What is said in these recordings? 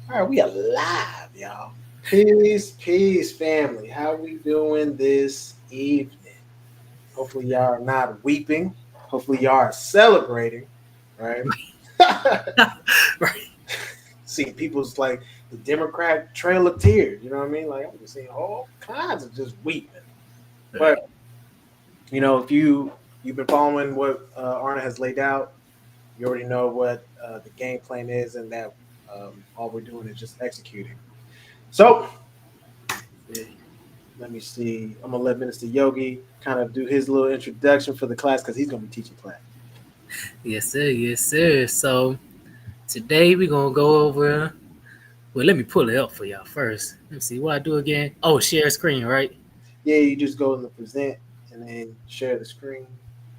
All right, we are live, y'all. Peace, family. How we doing this evening? Hopefully, y'all are not weeping. Hopefully, y'all are celebrating, right? Right. Seeing people's like the Democrat Trail of Tears. You know what I mean? Like I'm just seeing all kinds of just weeping. But if you've been following what Arna has laid out, you already know what the game plan is, and that all we're doing is just executing. So let me see. I'm gonna let Minister Yogi kind of do his little introduction for the class because he's gonna be teaching class. Yes, sir. Yes, sir. So today we're gonna go over. Well, let me pull it up for y'all first. Let me see what I do again. Oh, share screen, right? Yeah, you just go in the present and then share the screen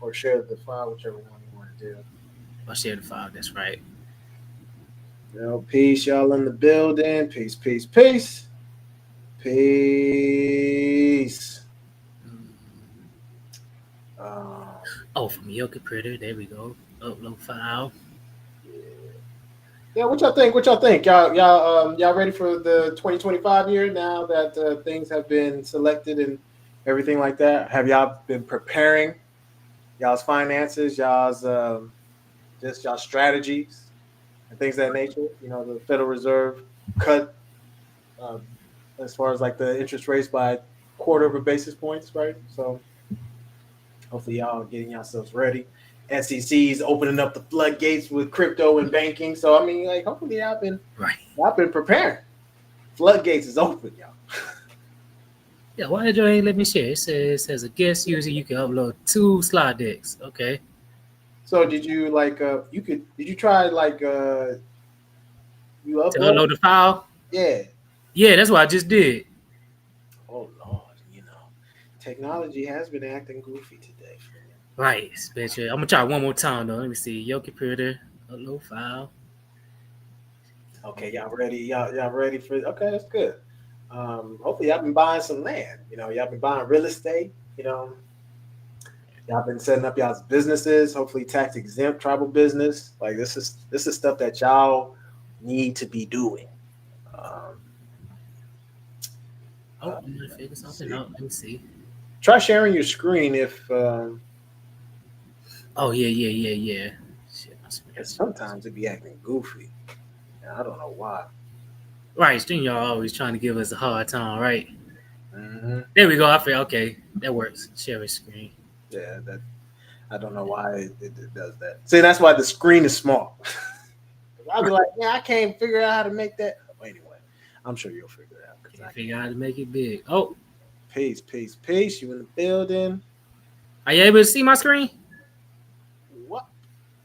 or share the file, whichever one you want to do. I'll share the file. That's right. Peace, y'all in the building. Peace. Peace. Um, Oh, from Yoga Printer. There we go. Upload file. yeah, what y'all think? Y'all ready for the 2025 year now that things have been selected and everything like that? Have y'all been preparing y'all's finances, y'all's just y'all strategies and things of that nature? The Federal Reserve cut um, as far as like the interest rates by quarter of a basis points, right? So hopefully y'all getting yourselves ready. SEC's opening up the floodgates with crypto and banking. So I mean, like, hopefully Right. y'all been preparing. Floodgates is open, y'all. Yeah. Why did you ain't let me share? It says as a guest user, you can upload 2 slide decks. Okay. So did you like did you try like you To upload? upload the file. Yeah. Yeah, that's what I just did. Oh Lord, technology has been acting goofy today. Right. Especially, I'm gonna try one more time though. Let me see. Yoga Printer. Upload file. Okay, y'all ready? Y'all ready for? Okay, that's good. Hopefully y'all been buying some land. Y'all been buying real estate. Y'all been setting up y'all's businesses. Hopefully tax exempt tribal business. Like this is stuff that y'all need to be doing. Um, Oh, I'm gonna figure let's something see. out. Let me see. Try sharing your screen if Oh yeah. Shit, my screen. because sometimes it be acting goofy. And I don't know why. Right, stream y'all always trying to give us a hard time, right? Hmm. There we go. I feel okay. That works. Share a screen. Yeah, that I don't know why it does that. See, that's why the screen is small. I'll be like, yeah, I can't figure out how to make that. Well, anyway, I'm sure you'll figure it out because Can't I figure can't. out how to make it big. Oh, Peace. You in the building? are you able to see my screen? What?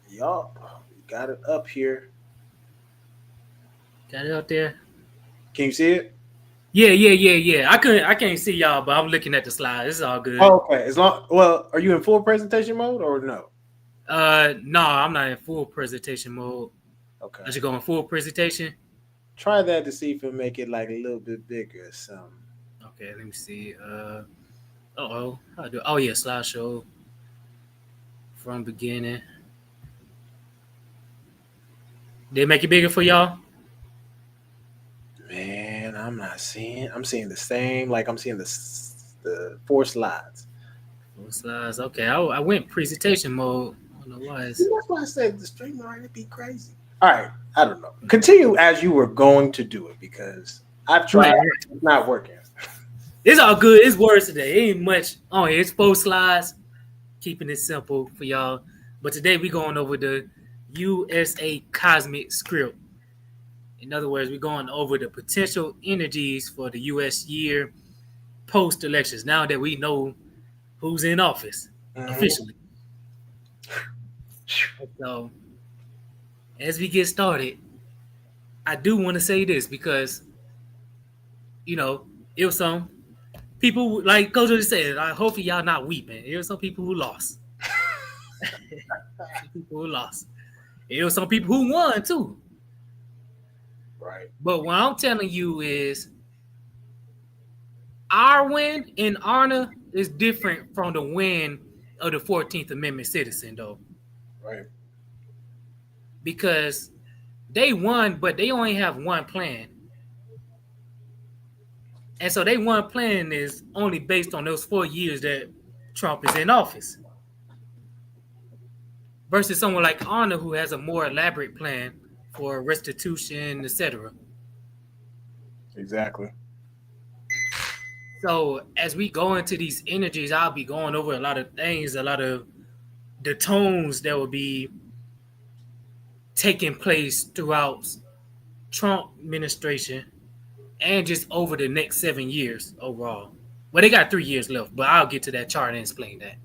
Yup. We got it up here. Got it up there. Can you see it? Yeah. I can't see y'all, but I'm looking at the slides. It's all good. Oh, okay. Well, are you in full presentation mode or no? No, I'm not in full presentation mode. I Okay. should go in full presentation. Try that to see if it make it like a little bit bigger or something. Okay, let me see. How do? Oh yeah, slideshow from beginning. Did it make it bigger for y'all? Man, I'm not seeing. I'm seeing the same. Like I'm seeing the four slides. Full slides. Okay, I went presentation mode. I don't know why See, it's. that's why I said the stream might be crazy. All right, I don't know. Continue as you were going to do it because I've tried. Right. It's not working. It's all good. It's words today. It ain't much. Oh, it's 4 slides. Keeping it simple for y'all. But today we going over the USA cosmic script. In other words, we're going over the potential energies for the US year post elections. Now that we know who's in office Mhm. officially. So as we get started, I do want to say this because you know it was some people like Coach just said. Hopefully y'all not weeping. It was some people who lost. Some people who lost. It was some people who won too. Right. But what I'm telling you is our win in Arna is different from the win of the 14th Amendment citizen, though, Right. because they won, but they only have one plan. And so they one plan is only based on those 4 years that Trump is in office. Versus someone like Anna who has a more elaborate plan for restitution, etc. Exactly. So as we go into these energies, I'll be going over a lot of things, a lot of the tones that will be taking place throughout Trump administration and just over the next 7 years overall. Well, they got 3 years left, but I'll get to that chart and explain that.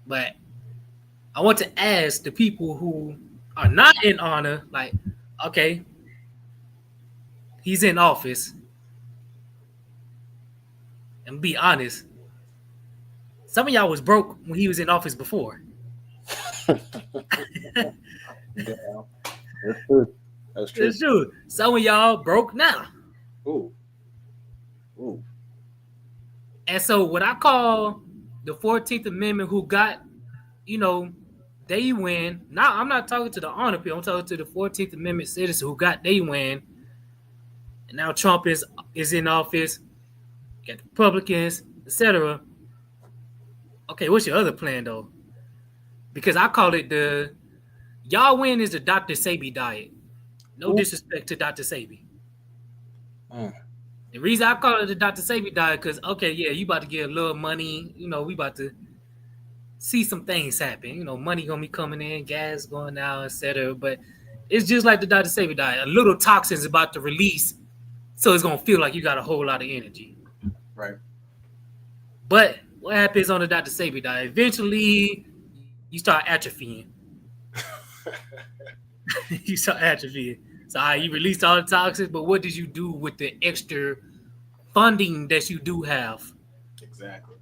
But I want to ask the people who are not in honor, like, okay, he's in office. And be honest, some of y'all was broke when he was in office before. Yeah, that's true. That's true. It's true. Some of y'all broke now. Ooh. Ooh. And so what I call the 14th Amendment who got, they win. Now I'm not talking to the honor people. I'm talking to the 14th Amendment citizens who got they win. And now Trump is in office. Got the Republicans, etc. Okay, what's your other plan though? Because I call it the y'all win is the Dr. Sebi diet. No disrespect to Dr. Sebi. The reason I call it the Dr. Sebi diet, because okay, yeah, you about to get a little money. We about to see some things happen. Money gonna be coming in, gas going out, etc. But it's just like the Dr. Sebi diet. A little toxins about to release, so it's gonna feel like you got a whole lot of energy. Right. But what happens on the Dr. Sebi diet? Eventually, you start atrophying. You start atrophying. So you released all the toxins, but what did you do with the extra funding that you do have? Exactly.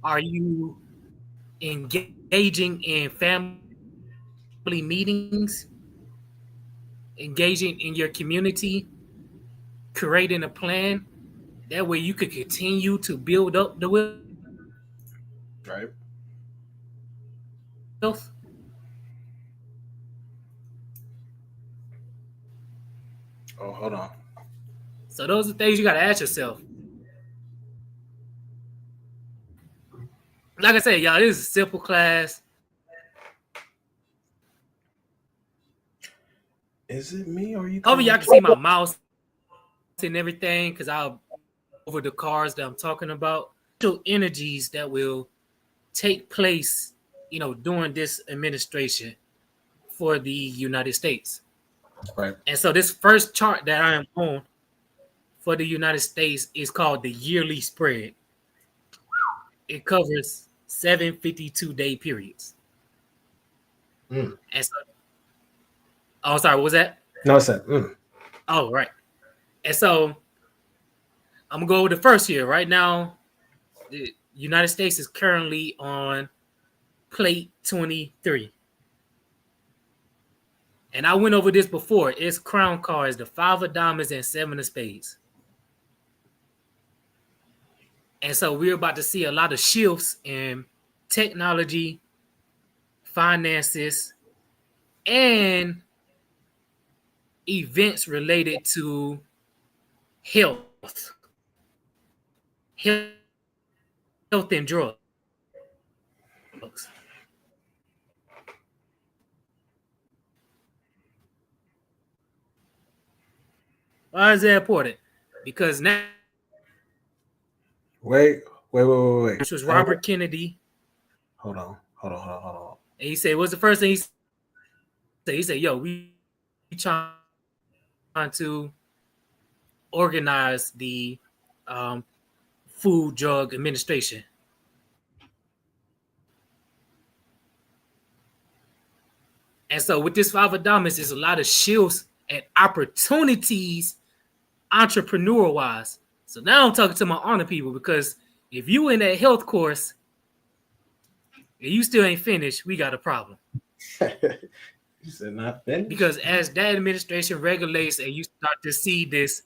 Are you engaging in family meetings? Engaging in your community? Creating a plan? That way you could continue to build up the wealth? Right. Oh, hold on. So those are things you got to ask yourself. Like I said, y'all, this is a simple class. Is it me or you? Hopefully y'all can see my mouse and everything because I'll over the cards that I'm talking about. Energies that will take place, during this administration for the United States. Right. And so this first chart that I am on for the United States is called the yearly spread. It covers 7 52-day periods. And so, sorry, what was that? No, I said. Oh, right. And so I'm gonna go with the first year. Right now, the United States is currently on plate 23. And I went over this before. Its crown cards, the 5 of diamonds and 7 of spades. And so we're about to see a lot of shifts in technology, finances, and events related to health and drugs. Why is that important? Because now, Wait. which was Robert Kennedy. Hold on. And he said, what's the first thing he said? He said, yo, we trying to organize the Food Drug Administration. And so with this 5 of diamonds, there's a lot of shifts and opportunities entrepreneur-wise. So now I'm talking to my honor people because if you in that health course and you still ain't finished, we got a problem. You said not finished? Because as that administration regulates and you start to see this,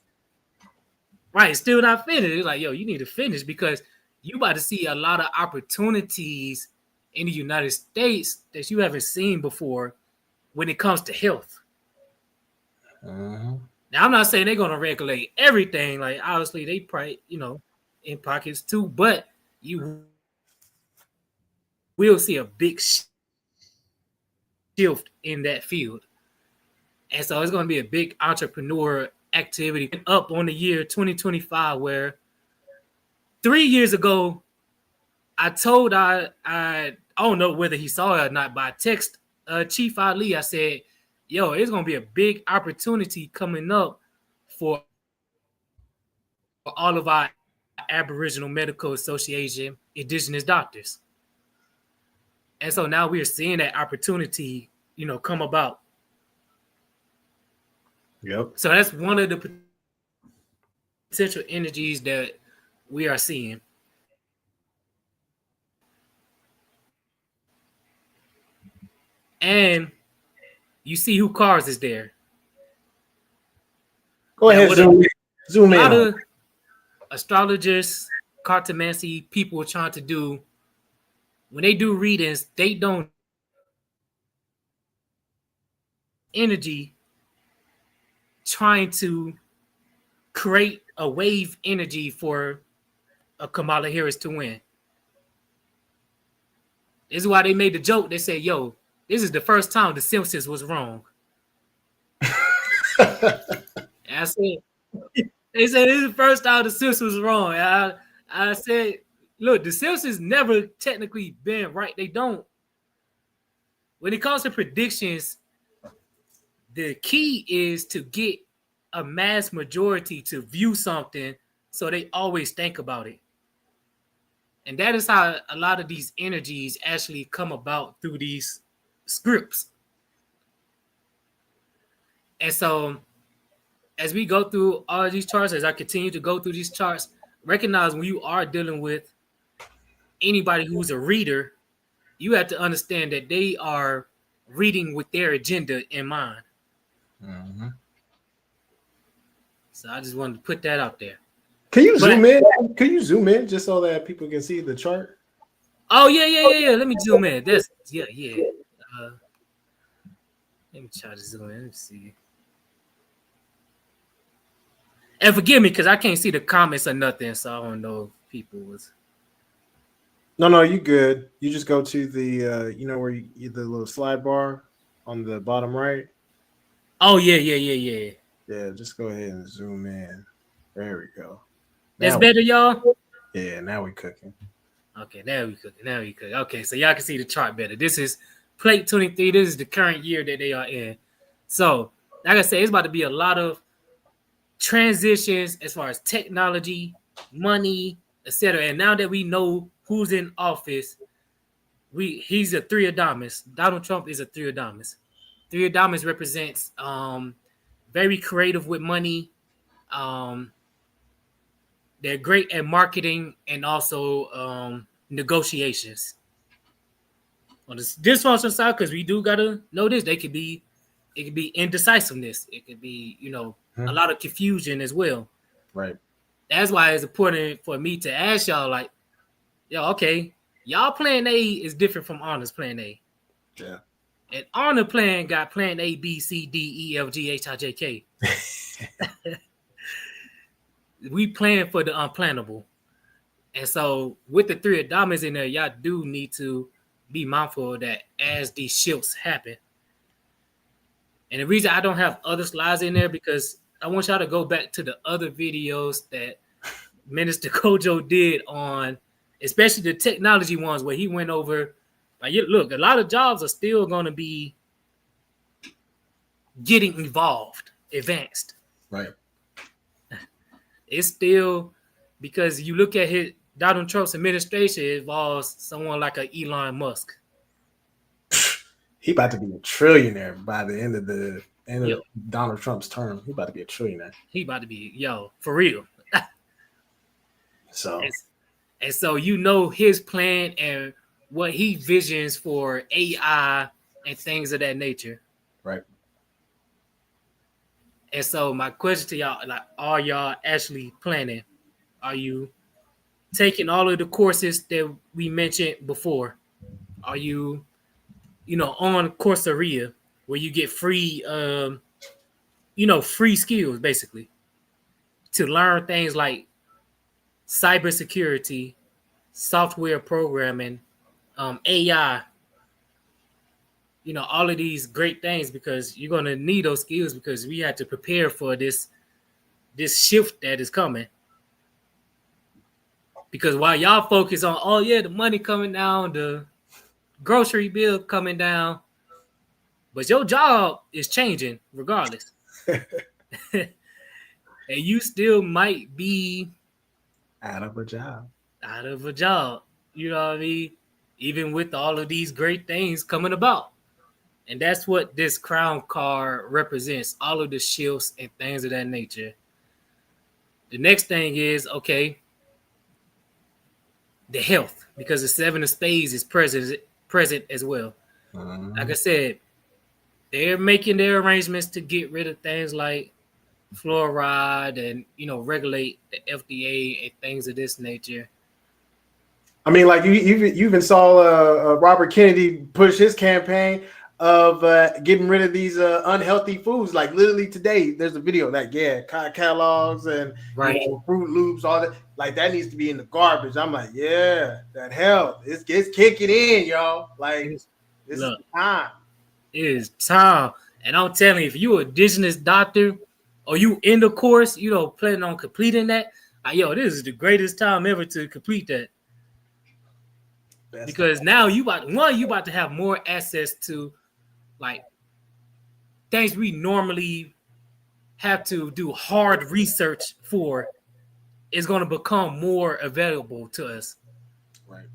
right, still not finished. It's like, yo, you need to finish because you about to see a lot of opportunities in the United States that you haven't seen before when it comes to health. Uh-huh. Now, I'm not saying they're going to regulate everything. Like, obviously, they probably, in pockets too, but you will see a big shift in that field. And so it's going to be a big entrepreneur activity up on the year 2025, where 3 years ago, I told I don't know whether he saw it or not, but I text Chief Ali. I said, yo, it's going to be a big opportunity coming up for all of our Aboriginal Medical Association Indigenous doctors. And so now we are seeing that opportunity, come about. Yep. So that's one of the potential energies that we are seeing. And you see who Cars is there. Go ahead, zoom in. A lot of astrologists, cartomancy people are trying to do, when they do readings, they don't energy trying to create a wave energy for a Kamala Harris to win. This is why they made the joke. They said, yo, this is the first time The Simpsons was wrong. I said, they said this is the first time The Simpsons was wrong. I said, look, The Simpsons never technically been right. They don't. When it comes to predictions, the key is to get a mass majority to view something so they always think about it. And that is how a lot of these energies actually come about, through these scripts. And so as we go through all of these charts, as I continue to go through these charts, recognize when you are dealing with anybody who's a reader, you have to understand that they are reading with their agenda in mind. Mm-hmm. So I just wanted to put that out there. Can you zoom in? Can you zoom in just so that people can see the chart? Oh, yeah. Let me zoom in. Let me try to zoom in. Let me see. And forgive me because I can't see the comments or nothing, so I don't know if people was. No, you good. You just go to the, where you the little slide bar on the bottom right. Oh, yeah. Yeah, just go ahead and zoom in. There we go. That's better, y'all? Yeah, now we're cooking. Okay, now we cooking. Okay, so y'all can see the chart better. This is plate 23. This is the current year that they are in. So, like I said, it's about to be a lot of transitions as far as technology, money, etc. And now that we know who's in office, he's a three of diamonds. Donald Trump is a three of diamonds. Three of diamonds represents very creative with money. They're great at marketing and also negotiations. On the dysfunctional side, because we do gotta know this, it could be indecisiveness. It could be, a lot of confusion as well. Right. That's why it's important for me to ask y'all, like, okay, y'all plan A is different from Honors plan A. Yeah. And Honor plan got plan A, B, C, D, E, F, G, H, I, J, K. We plan for the unplannable. And so with the three of diamonds in there, y'all do need to be mindful of that as these shifts happen. And the reason I don't have other slides in there, because I want y'all to go back to the other videos that Minister Kojo did on, especially the technology ones, where he went over, like, look, a lot of jobs are still going to be getting advanced. Right. It's still, because you look at Donald Trump's administration, it involves someone like a Elon Musk. He about to be a trillionaire by the end of Donald Trump's term. He about to be a trillionaire. He about to be, for real. So and so his plan and what he visions for AI and things of that nature. Right. And so my question to y'all, like, are y'all actually planning? Are you taking all of the courses that we mentioned before? Are you, on Coursera? where you get free, free skills basically to learn things like cybersecurity, software programming, AI, all of these great things because you're going to need those skills because we had to prepare for this shift that is coming. Because while y'all focus on, oh yeah, the money coming down, the grocery bill coming down, but your job is changing regardless. And you still might be out of a job. You know what I mean? Even with all of these great things coming about. And that's what this crown card represents, all of the shifts and things of that nature. The next thing is, okay, the health, because the seven of spades is present as well. Like I said, they're making their arrangements to get rid of things like fluoride and, regulate the FDA and things of this nature. I mean, like you even saw Robert Kennedy push his campaign of getting rid of these unhealthy foods. Like literally today, there's a video that Kellogg's and Fruit Loops, all that. Like that needs to be in the garbage. I'm like, yeah, that health, it's kicking in, y'all. Like this is time. It is time, and I'm telling you, if you're an indigenous doctor or you in the course, planning on completing that, this is the greatest time ever to complete that. Because now you about to have more access to like things we normally have to do hard research for is going to become more available to us. Right.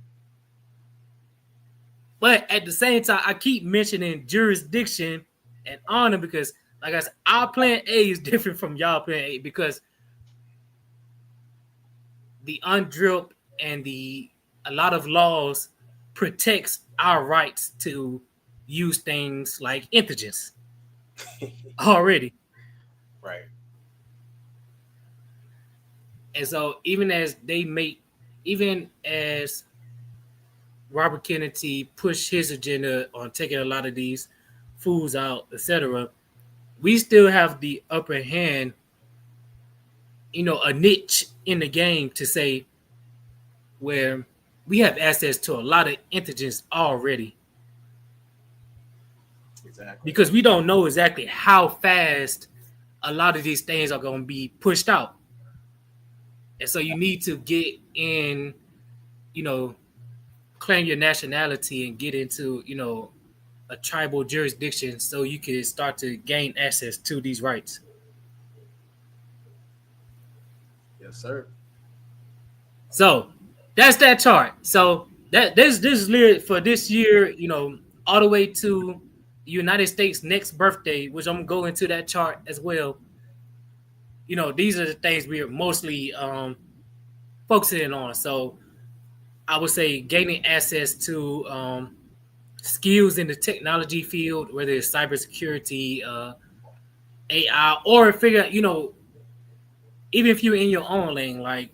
But at the same time, I keep mentioning jurisdiction and honor because, like I said, our plan A is different from y'all plan A because the UNDRIP and a lot of laws protects our rights to use things like intelligence already. Right. And so even as Robert Kennedy pushed his agenda on taking a lot of these foods out, etc., we still have the upper hand, a niche in the game to say where we have access to a lot of intelligence already. Exactly. Because we don't know exactly how fast a lot of these things are going to be pushed out. And so you need to get in, claim your nationality and get into, a tribal jurisdiction so you can start to gain access to these rights. Yes, sir. So that's that chart. So this is literally for this year, all the way to the United States' next birthday, which I'm going to go into that chart as well. These are the things we are mostly focusing on. So I would say gaining access to skills in the technology field, whether it's cybersecurity, AI, or figure out, even if you're in your own lane, like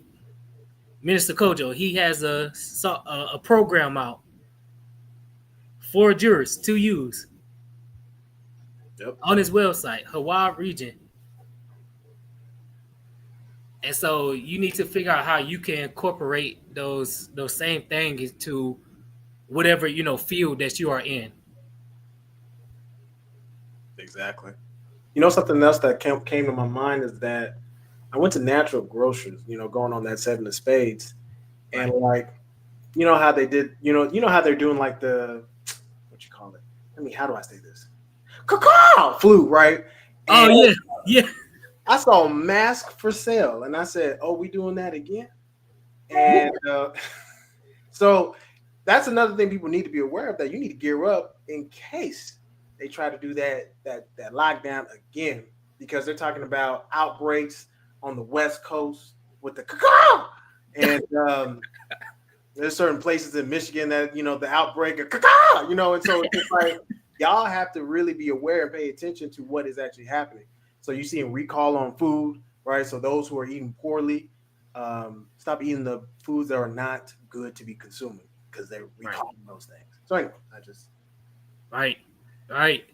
Minister Kojo, he has a program out for jurists to use on his website, Hawaii region. And so you need to figure out how you can incorporate those same things to whatever, field that you are in. Exactly. Something else that came to my mind is that I went to Natural Grocers, going on that seven of spades. And like, how they did, how they're doing like the, what you call it? How do I say this? Cacao flu, right? And yeah. I saw a mask for sale and I said, oh, we doing that again? And so that's another thing people need to be aware of, that you need to gear up in case they try to do that lockdown again, because they're talking about outbreaks on the West Coast with the cacao. And there's certain places in Michigan that, the outbreak of cacao, and so it's like y'all have to really be aware and pay attention to what is actually happening. So you're seeing recall on food, right? So those who are eating poorly, stop eating the foods that are not good to be consuming because they're recalling those things. So anyway, Right.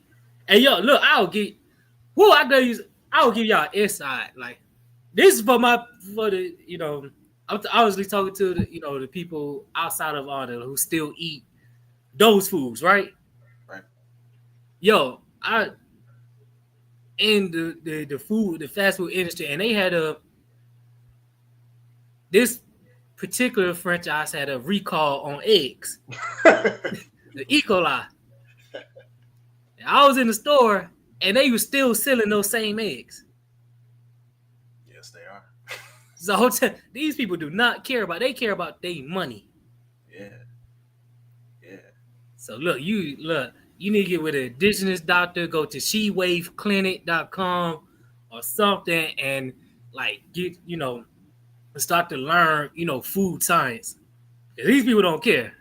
Hey yo, look, I'll give y'all insight. Like this is for the I'm obviously talking to the people outside of Arnold who still eat those foods, right? Right. Yo, I in the fast food industry, and they had this particular franchise had a recall on eggs, the E. coli. And I was in the store, and they were still selling those same eggs. Yes, they are. So these people do not care about. They care about their money. Yeah. Yeah. So look, you need to get with an indigenous doctor. Go to shewaveclinic.com or something, and like get start to learn food science. These people don't care.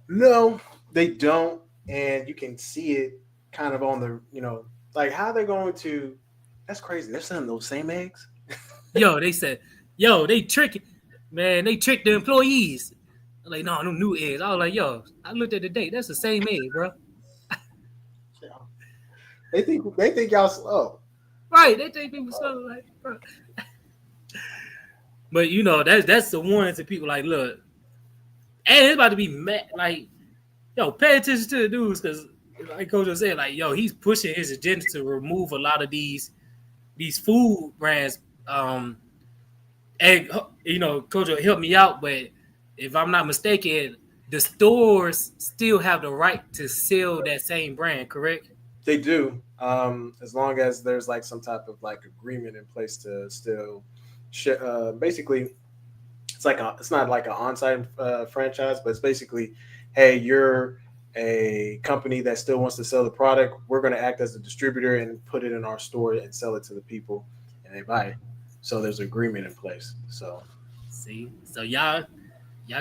No, they don't, and you can see it kind of on the like how they're going to. That's crazy. They're selling those same eggs. They said, they trick, man. They tricked the employees. I'm like, no, new eggs. I was like, I looked at the date. That's the same egg, bro. They think y'all slow. Right? They think people slow, like, bro. But that's the warning to people. Like, look, and it's about to be mad. Like, pay attention to the news because, like Coach was saying, like, he's pushing his agenda to remove a lot of these food brands. And Coach will help me out, but if I'm not mistaken, the stores still have the right to sell that same brand, correct? They do, as long as there's like some type of like agreement in place to still, basically, it's not like an on-site franchise, but it's basically, hey, you're a company that still wants to sell the product. We're going to act as a distributor and put it in our store and sell it to the people, and they buy it. So there's agreement in place. So see, so y'all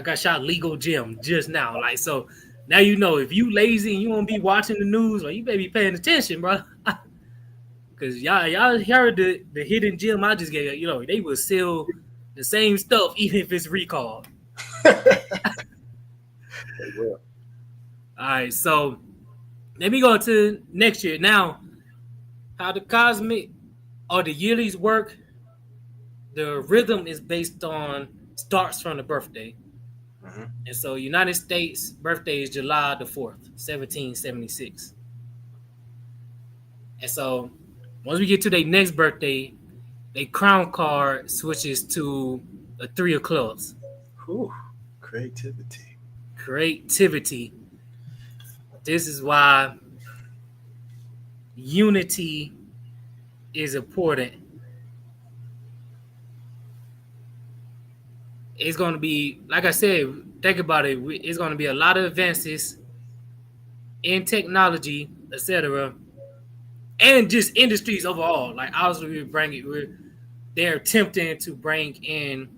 got y'all legal gem just now, like so. Now if you lazy and you won't be watching the news, or you better be paying attention, bro. Because y'all heard the hidden gem I just gave you. They will sell the same stuff even if it's recalled. they will. All right, so let me go to next year. Now, how the cosmic or the yearlies work, the rhythm is based on starts from the birthday. Mm-hmm. And so United States birthday is July the 4th, 1776. And so once we get to their next birthday, their crown card switches to a 3 of clubs. Whew. Creativity. This is why unity is important. It's going to be, like I said, think about it. It's going to be a lot of advances in technology, etc., and just industries overall. Like obviously, they're attempting to bring in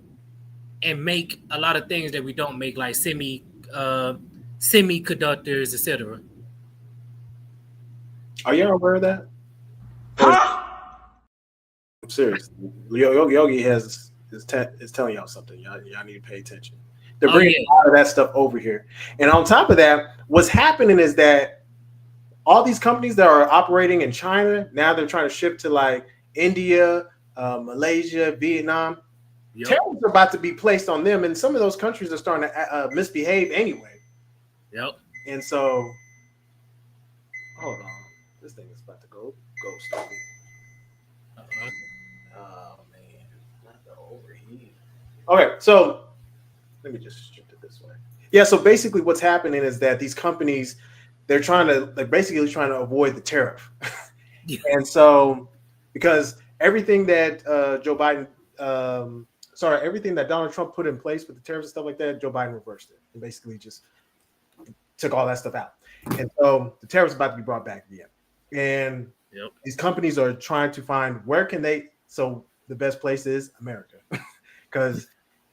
and make a lot of things that we don't make, like semiconductors, etc. Are you aware of that? Huh? I'm serious. Yogi is telling y'all something. Y'all need to pay attention. They're bringing a lot of that stuff over here. And on top of that, what's happening is that all these companies that are operating in China, now they're trying to ship to like India, Malaysia, Vietnam. Yep. Tariffs are about to be placed on them, and some of those countries are starting to misbehave anyway. Yep. And so, hold on. This thing is about to go stupid. Oh, man. Not the overheat. Okay, so let me just shift it this way. Yeah, so basically what's happening is that they're basically trying to avoid the tariff. Yeah. And so, because everything that everything that Donald Trump put in place with the tariffs and stuff like that, Joe Biden reversed it and basically just took all that stuff out. And so the tariffs are about to be brought back again. And these companies are trying to find so the best place is America because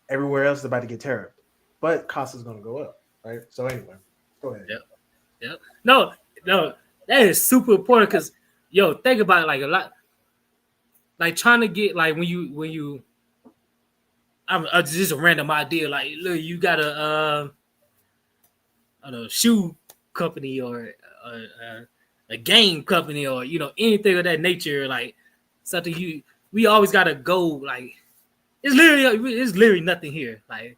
everywhere else is about to get tariffed, but cost is going to go up, right? So anyway, go ahead. Yep. No, that is super important because think about it, like a lot, like trying to get like when you I'm just a random idea, like look, you got a shoe company or a game company or anything of that nature, like something we always gotta go like it's literally nothing here. Like,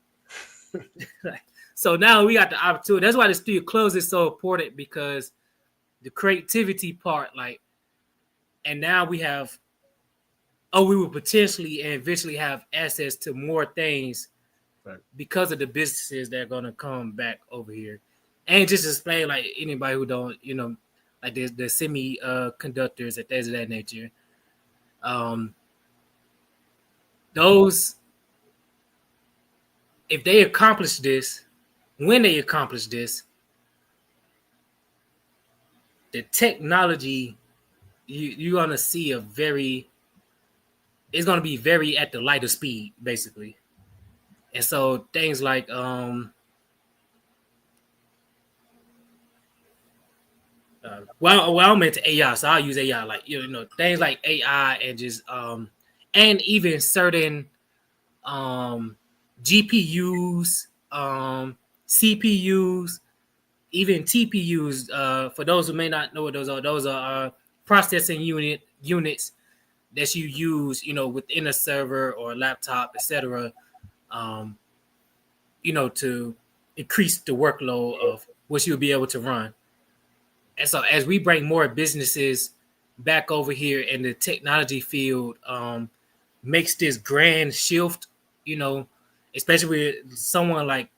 so now we got the opportunity. That's why the studio close is so important because the creativity part, like, and now we have we will potentially and eventually have access to more things right. because of the businesses that are gonna come back over here. And just explain like anybody who don't, like the semiconductors and things of that nature. Those, if they accomplish this, when they accomplish this, the technology you're gonna see it's gonna be very at the light of speed, basically. And so things like I'm into AI, so I'll use AI, like things like AI and just and even certain GPUs, CPUs, even TPUs. For those who may not know what those are processing units that you use, within a server or a laptop, etc. To increase the workload of what you'll be able to run. And so as we bring more businesses back over here in the technology field, makes this grand shift, especially with someone like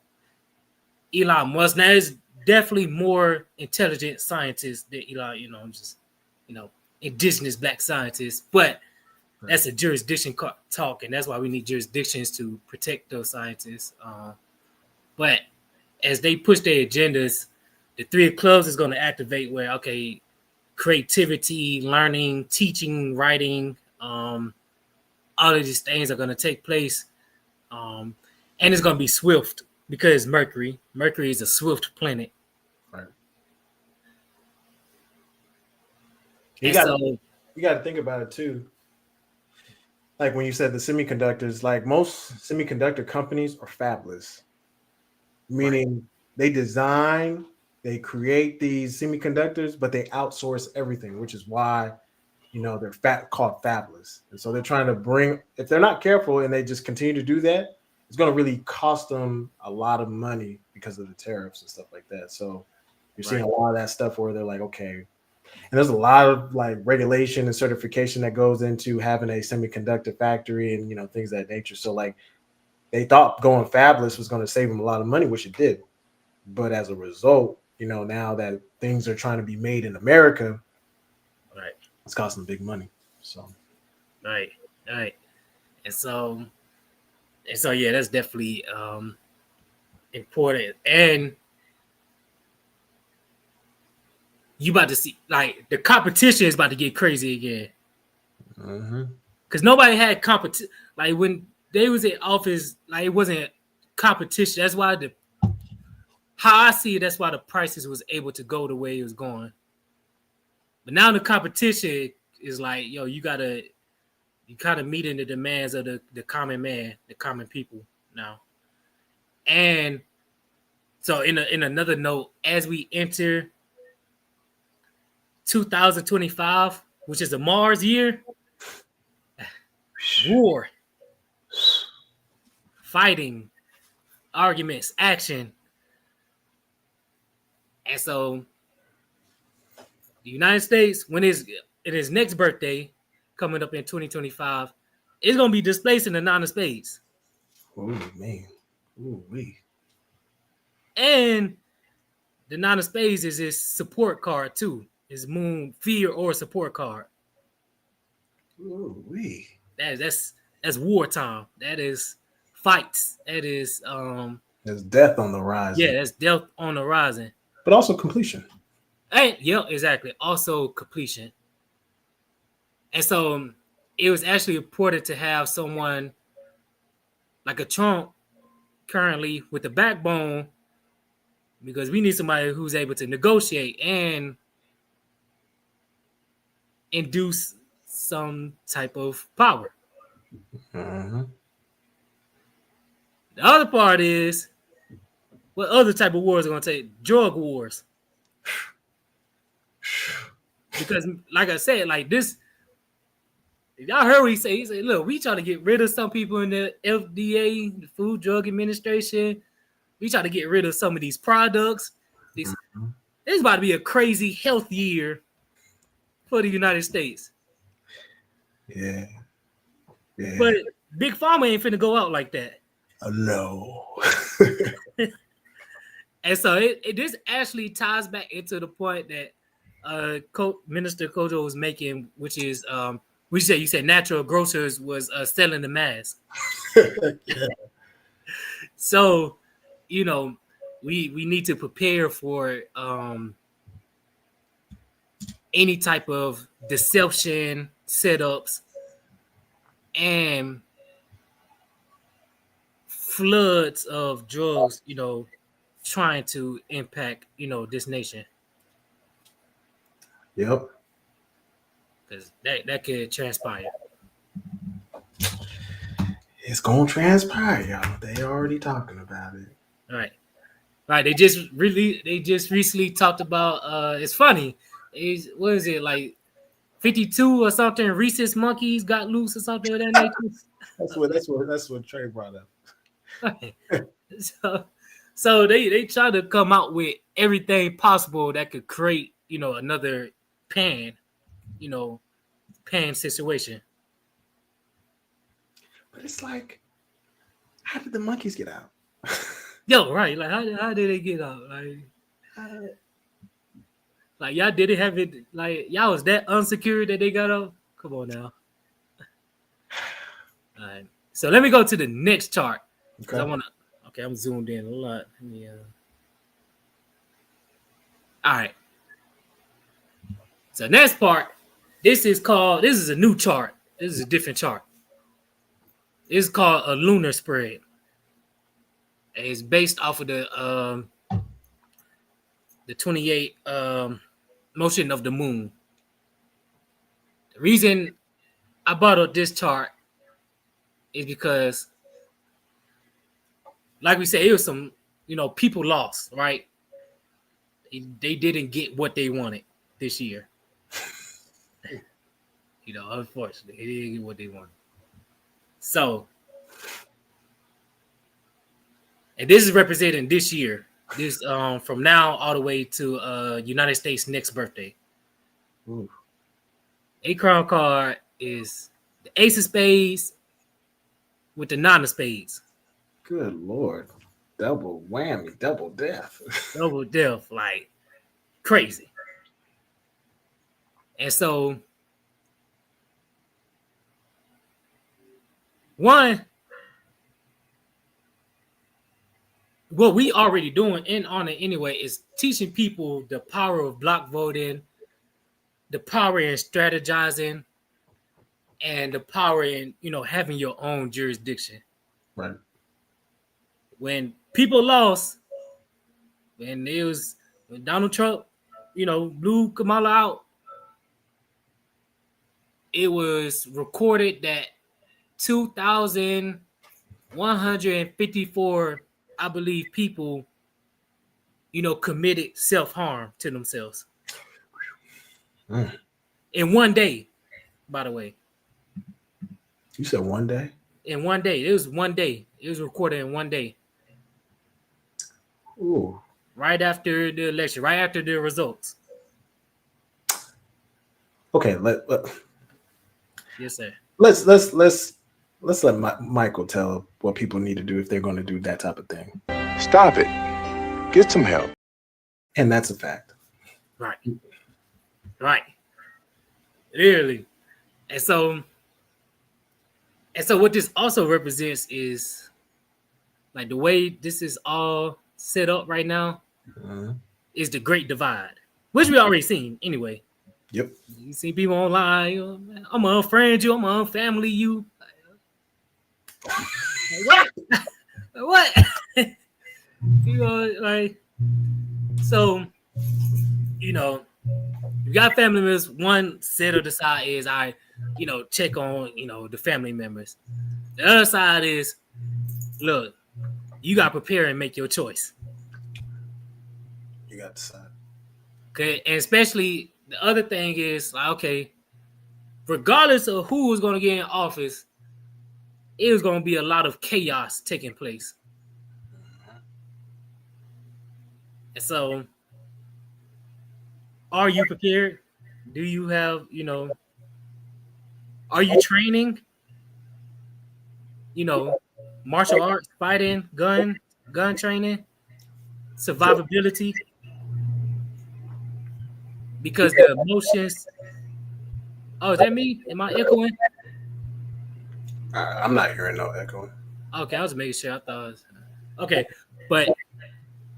Elon Musk. Now, there's definitely more intelligent scientists than Elon, just, indigenous black scientists. But that's a jurisdiction talk, and that's why we need jurisdictions to protect those scientists. But as they push their agendas, the 3 of clubs is going to activate where, okay, creativity, learning, teaching, writing, all of these things are going to take place. And it's going to be swift because Mercury is a swift planet. Right. You got to think about it too. Like when you said the semiconductors, like most semiconductor companies are fabless, meaning they design, they create these semiconductors, but they outsource everything, which is why, they're called fabless. And so they're trying to bring, if they're not careful and they just continue to do that, it's going to really cost them a lot of money because of the tariffs and stuff like that. So you're seeing a lot of that stuff where they're like, okay, and there's a lot of like regulation and certification that goes into having a semiconductor factory and, things of that nature. So like they thought going fabless was going to save them a lot of money, which it did. But as a result, now that things are trying to be made in America, right, it's costing big money. So, right. And so yeah, that's definitely important. And you about to see, like, the competition is about to get crazy again. Because nobody had competition. Like, when they was in office, like, it wasn't competition. That's why how I see it, that's why the prices was able to go the way it was going. But now the competition is like, yo, you kind of meeting the demands of the common man, the common people now. And so in another note, as we enter 2025, which is a Mars year, war, fighting, arguments, action. And so the United States, when it is next birthday, coming up in 2025, it's going to be displacing the 9 of spades. Oh, man. Ooh, wee. And the 9 of spades is his support card, too. His moon fear or support card. Ooh, wee. That's wartime. That is fights. That is there's death on the horizon. Yeah, that's death on the horizon. But also completion. And exactly. Also completion. And so it was actually important to have someone like a Trump currently with the backbone, because we need somebody who's able to negotiate and induce some type of power. Mm-hmm. The other part is, what other type of wars are going to take? Drug wars. because, like I said, like this. Y'all heard what he said. He said, "Look, we try to get rid of some people in the FDA, the Food Drug Administration. We try to get rid of some of these products. This is about to be a crazy health year for the United States." Yeah. But Big Pharma ain't finna go out like that. No. And so this actually ties back into the point that Minister Kojo was making, which is you said Natural Grocers was selling the mask. So, we need to prepare for any type of deception setups and floods of drugs, trying to impact, this nation. Yep. Because that could transpire. It's gonna transpire, y'all. They already talking about it. All right. They just recently talked about. It's funny. What is it, like 52 or something? Rhesus monkeys got loose or something of that nature. That's what Trey brought up. Okay. So they try to come out with everything possible that could create, another pan situation. But it's like, how did the monkeys get out? Yo, right? Like, how did they get out? Like y'all didn't have it. Like y'all was that unsecured that they got out. Come on now. All right. So let me go to the next chart. Okay. I'm zoomed in a lot. All right. So next part. This is a new chart. This is a different chart. This is called a lunar spread. It's based off of the 28 motion of the moon. The reason I brought up this chart is because, like we said, it was some, people lost, right? They didn't get what they wanted this year. Unfortunately, they didn't get what they wanted. So, and this is representing this year. This from now all the way to United States' next birthday. Ooh. A crown card is the Ace of Spades with the Nine of Spades. Good Lord. Double whammy, double death. Double death, like crazy. And so, one, what we already doing on it anyway is teaching people the power of block voting, the power in strategizing, and the power in, having your own jurisdiction. Right. When people lost, when Donald Trump, blew Kamala out, it was recorded that 2,154, I believe, people, committed self-harm to themselves. In one day, by the way. You said one day? In one day. It was one day. It was recorded in one day. Ooh. Right after the election, right after the results. Okay, yes, sir. Let's let Michael tell what people need to do if they're going to do that type of thing. Stop it. Get some help. And that's a fact. Right. Literally. And so what this also represents is, like, the way this is all set up right now is the Great Divide, which we already seen anyway. Yep. You see people online, I'm gonna unfriend you, I'm gonna unfamily you. What? What? So, you got family members. One set of the side is check on, the family members. The other side is, look, you got to prepare and make your choice. You got to decide. Okay, and especially the other thing is like, okay, regardless of who is going to get in office, it was going to be a lot of chaos taking place. And so, are you prepared? Do you have, are you training? Martial arts, fighting, gun training, survivability, because the emotions. Oh, is that me? Am I echoing? I'm not hearing no echoing. Okay, I was making sure. I thought it was okay, but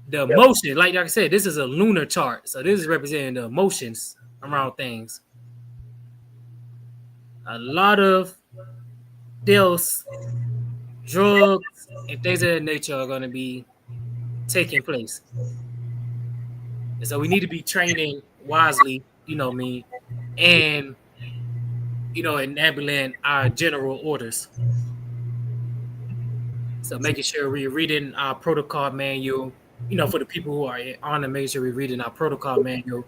the emotion, like I said, this is a lunar chart, so this is representing the emotions around things. A lot of deals, drugs, and things of that nature are going to be taking place. And so we need to be training wisely, and enabling our general orders. So making sure we're reading our protocol manual, for the people who are on the, make sure we're reading our protocol manual,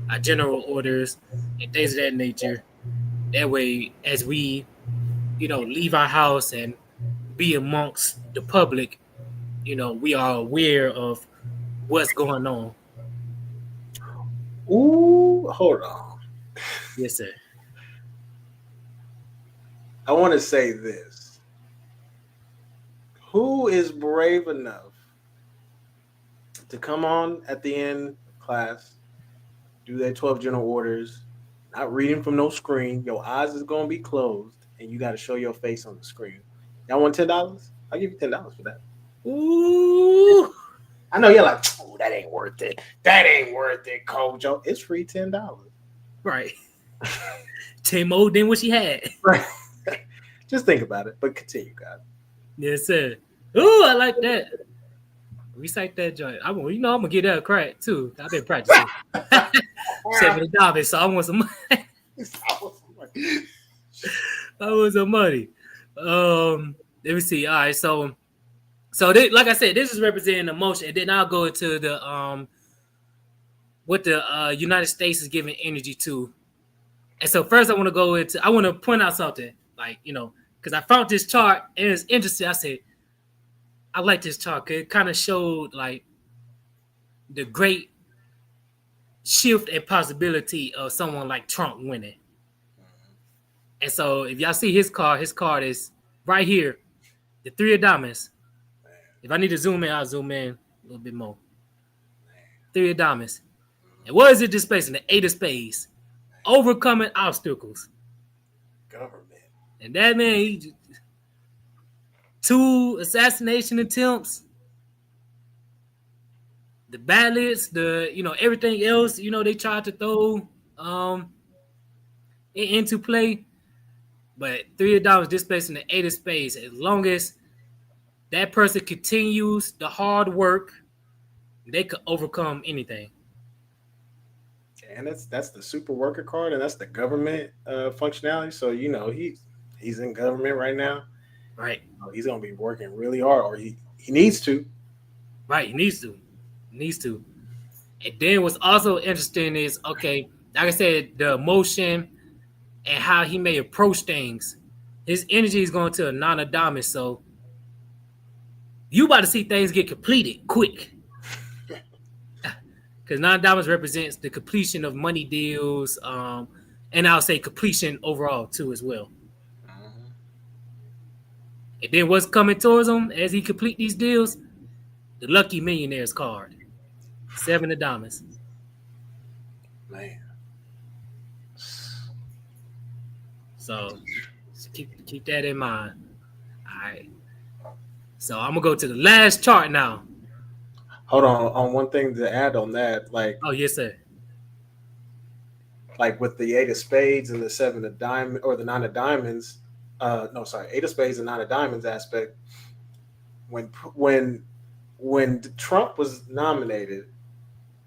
our general orders, and things of that nature. That way, as we, leave our house and be amongst the public, we are aware of what's going on. Ooh, hold on. Yes, sir. I want to say this. Who is brave enough to come on at the end of class, do their 12 general orders, not reading from no screen, your eyes is going to be closed, and you got to show your face on the screen? Y'all want $10? I'll give you $10 for that. Ooh. I know you're like, oh, that ain't worth it. That ain't worth it, Kojo. It's free $10. Right. 10 more than what she had. Right. Just think about it, but continue, God. Yes, sir. Ooh, I like that. Recite that joint. I'm gonna get that a crack too. I've been practicing. $70, so I want some money. I want some money. Let me see. All right, so like I said, this is representing emotion, and then I'll go into the what the United States is giving energy to. And so first, I want to point out something, like because I found this chart and it's interesting. I said, I like this chart because it kind of showed like the great shift and possibility of someone like Trump winning. And so if y'all see his card is right here, the 3 of diamonds. If I need to zoom in, I'll zoom in a little bit more. 3 of diamonds. And what is it displacing? The 8 of spades. Overcoming obstacles. Government. And that man, 2 assassination attempts, the ballots, everything else, they tried to throw into play. But 3 of diamonds displacing the 8 of spades. As long as that person continues the hard work, they could overcome anything. And that's the super worker card, and that's the government functionality. So he's in government right now. Right. He's gonna be working really hard, or he needs to. Right, he needs to. And then what's also interesting is, okay, like I said, the emotion and how he may approach things. His energy is going to a 9 of diamonds, so you about to see things get completed quick. Because 9 of diamonds represents the completion of money deals, and I'll say completion overall too as well. And then what's coming towards him as he complete these deals? The Lucky Millionaires card. 7 of diamonds. Man. So keep that in mind. All right. So I'm gonna go to the last chart now. Hold on one thing to add on that, like. Oh yes, sir. Like with the 8 of spades and the 7 of diamonds, or the 9 of diamonds. 8 of spades and 9 of diamonds aspect. When Trump was nominated,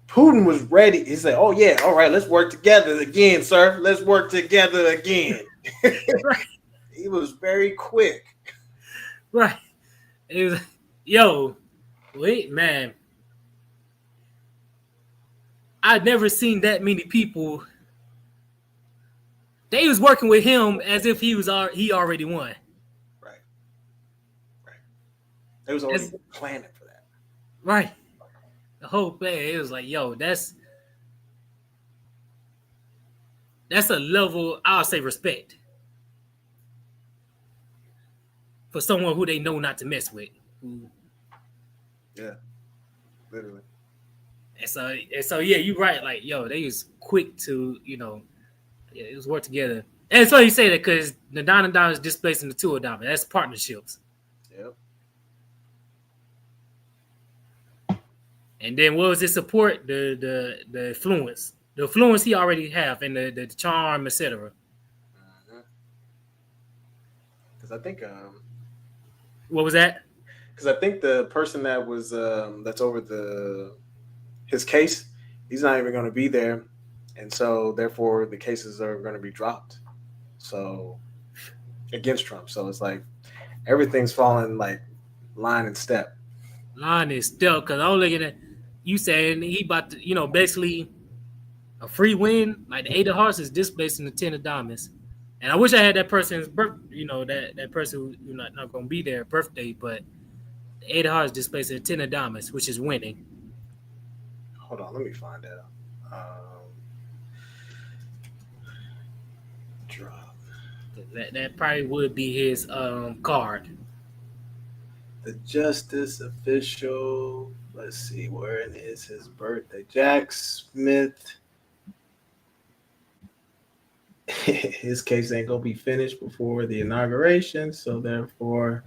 Putin was ready. He said, "Oh yeah, all right, let's work together again, sir. Let's work together again." Right. He was very quick. Right. It was, wait, man. I've never seen that many people They was working with him as if he already won. Right. They was already planning for that. Right. The whole plan, it was like, yo, that's a level, I'll say, respect for someone who they know not to mess with. Yeah, literally. And so, yeah, you're right. Like, yo, they was quick to, it was work together. And so you say that because the Don Don is displacing the two of them. That's partnerships. Yep. And then what was his support? The influence. The influence he already have and the charm, etc. Because I think what was that? Because I think the person that was that's over his case, he's not even going to be there, and so therefore the cases are going to be dropped. So against Trump, so it's like everything's falling like line and step. Line is still because I'm looking at you saying he about to, basically a free win. Like the 8 of hearts is displacing the 10 of diamonds. And I wish I had that person's birth, that person who's not going to be there birthday, but the 8 of hearts displacing the 10 of diamonds, which is winning. Hold on, let me find that out. Drop. That probably would be his card. The Justice official. Let's see, where is his birthday? Jack Smith. His case ain't gonna be finished before the inauguration, so therefore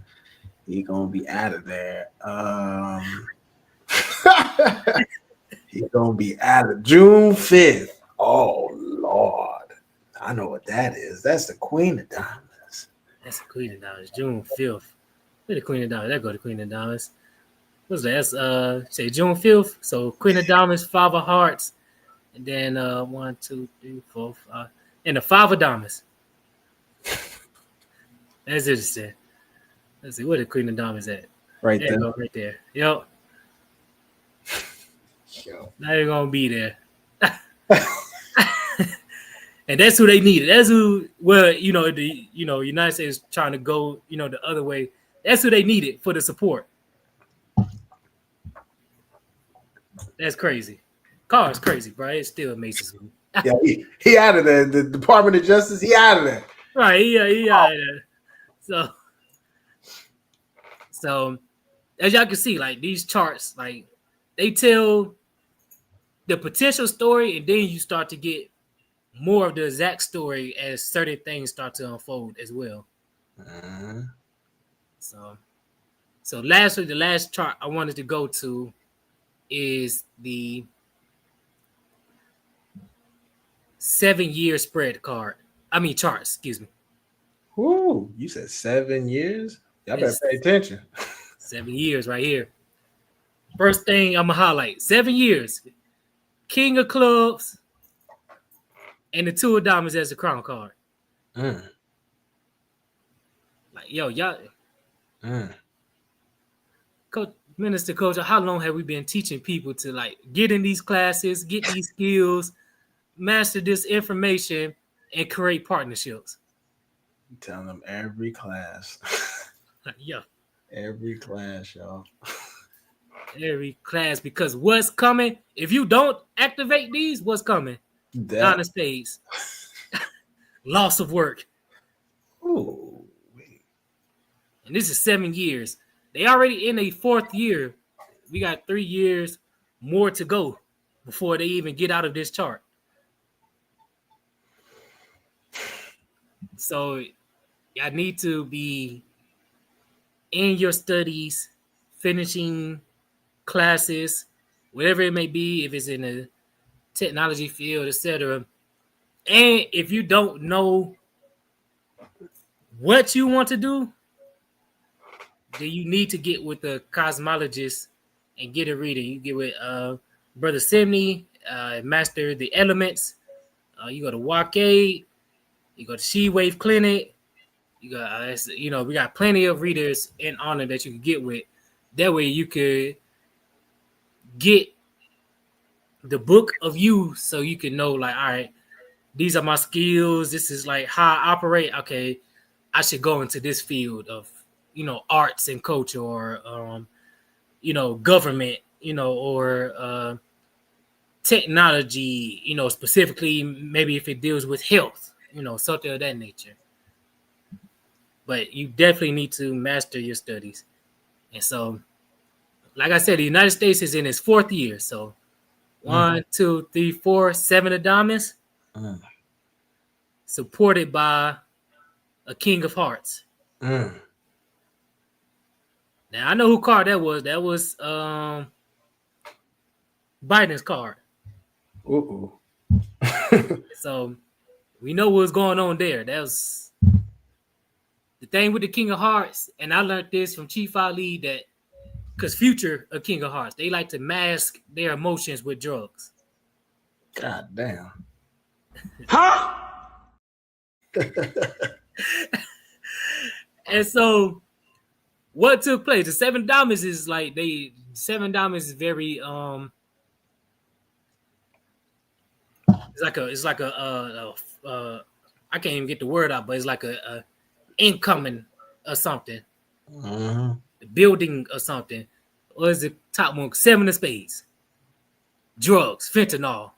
he gonna be out of there. He gonna be out of June 5th. Oh Lord, I know what that is. That's the Queen of Diamonds. That's the Queen of Diamonds. June 5th. Where the Queen of Diamonds? That go to Queen of Diamonds. What's that? That's say June 5th. So Queen of Diamonds, 5 of hearts, and then 1, 2, 3, 4, 5. And the 5 of diamonds. That's interesting. Let's see, where the Queen of Diamonds at? Right there. Go, right there. Yep. Now you're gonna be there. And that's who they needed. That's who. Well, the United States trying to go, the other way. That's who they needed for the support. That's crazy. Car's crazy, bro. It still amazes me. Yeah, he out of there. The Department of Justice, he out of there. Right, he out of there. So as y'all can see, like these charts, like they tell the potential story, and then you start to get more of the exact story as certain things start to unfold as well. Mm-hmm. So lastly, the last chart I wanted to go to is the 7-year spread card. Charts, excuse me. Ooh, you said 7 years? Y'all better pay attention. 7 years right here. First thing I'm going to highlight, 7 years. King of clubs and the 2 of diamonds as the crown card. Mm. Like, yo, y'all. Coach, Minister Coach, how long have we been teaching people to like get in these classes, get these skills, master this information, and create partnerships? I'm telling them every class. Yeah. Every class, y'all. Every class, because what's coming, if you don't activate these, what's coming? Down the spades. Loss of work. Ooh. And this is 7 years. They already in a 4th year. We got 3 years more to go before they even get out of this chart. So I need to be in your studies, finishing classes, whatever it may be, if it's in the technology field, etc. And if you don't know what you want to do, then you need to get with the cosmologist and get a reading. You get with Brother Simney, master the elements. You go to Walkade. You go to She-Wave Clinic. You got, we got plenty of readers in honor that you can get with. That way you could get the book of you so you can know, like, all right, these are my skills. This is like how I operate. Okay, I should go into this field of, arts and culture, or government, or technology, specifically maybe if it deals with health, something of that nature. But you definitely need to master your studies. And so, like I said, the United States is in its 4th year. So 1, 2, 3, 4, 7 Adamas, supported by a King of Hearts. Now I know who card that was. That was Biden's card. Ooh. So we know what's going on there. That was the thing with the King of Hearts, and I learned this from Chief Ali, that because Future, a King of Hearts, they like to mask their emotions with drugs. God damn. Huh? And so what took place? The 7 Diamonds is like 7 Diamonds is very it's like a I can't even get the word out, but it's like a incoming or something. Building or something. What is the top one? 7 of Spades. Drugs, fentanyl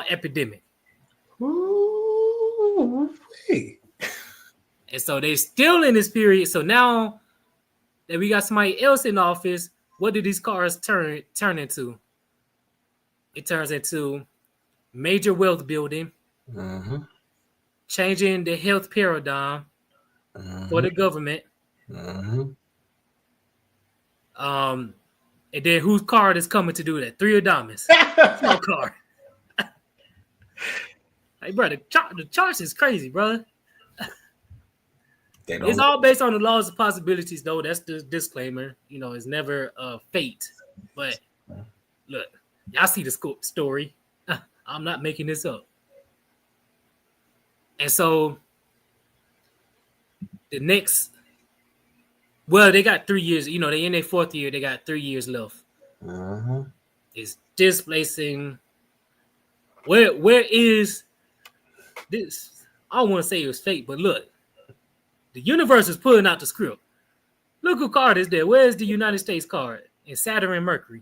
epidemic. Ooh, hey. And so they're still in this period. So now that we got somebody else in office, what do these cards turn into? It turns into major wealth building, changing the health paradigm for the government. And then whose card is coming to do that? 3 of Diamonds. Small card. Hey, bro, the charts is crazy, bro. It's all based on the laws of possibilities, though. That's the disclaimer. It's never fate. But look, y'all see the story. I'm not making this up. And so the next, they got 3 years. They in their 4th year. They got 3 years left. It's displacing. Where is this? I don't want to say it was fate, but look. The universe is pulling out the script. Look who card is there. Where's the United States card? In Saturn and Mercury.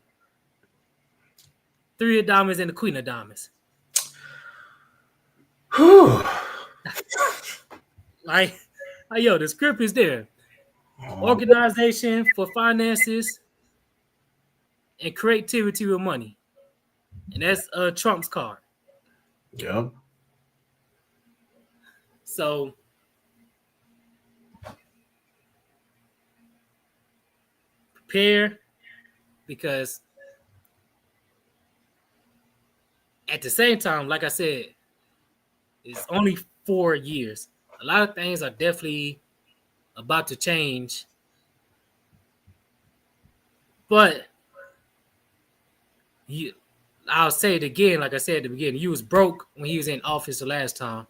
3 of Diamonds and the Queen of Diamonds. Like, the script is there. Organization for finances and creativity with money. And that's Trump's card. Yep. So prepare, because at the same time, like I said, it's only 4 years. A lot of things are definitely about to change. But I'll say it again, like I said at the beginning, you was broke when he was in office the last time.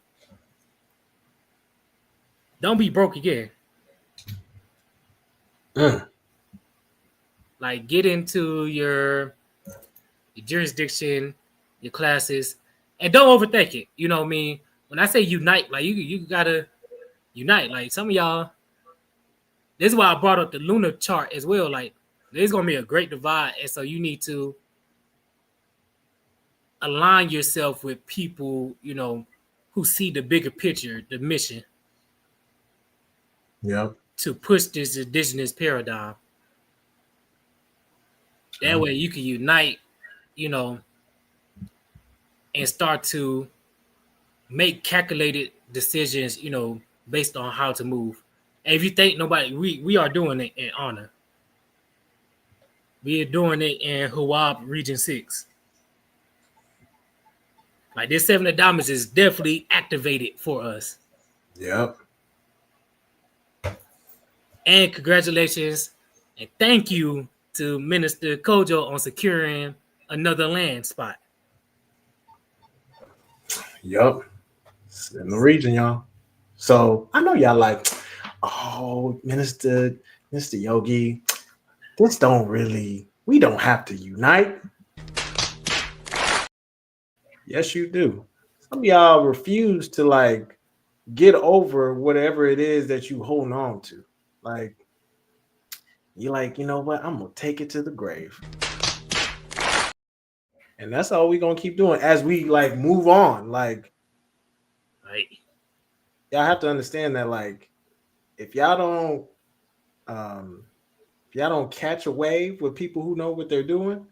Don't be broke again. Like, get into your jurisdiction, your classes, and don't overthink it. You know what I mean? When I say unite, like you gotta unite. Like, some of y'all, this is why I brought up the lunar chart as well. Like, there's gonna be a great divide, and so you need to align yourself with people, who see the bigger picture, the mission. Yep. To push this indigenous paradigm. That way you can unite, and start to make calculated decisions, based on how to move. And if you think nobody, we are doing it in honor. We are doing it in Huab Region 6. Like, this 7 of Diamonds is definitely activated for us. Yep. And congratulations and thank you to Minister Kojo on securing another land spot. Yep. It's in the region, y'all. So I know y'all like, oh, Minister Yogi, we don't have to unite. Yes, you do. some of y'all refuse to like get over whatever it is that you hold on to. Like, you're like, you know what? I'm gonna take it to the grave. And that's all we're gonna keep doing as we like move on. Like, Right. y'all have to understand that, like, if y'all don't catch a wave with people who know what they're doing,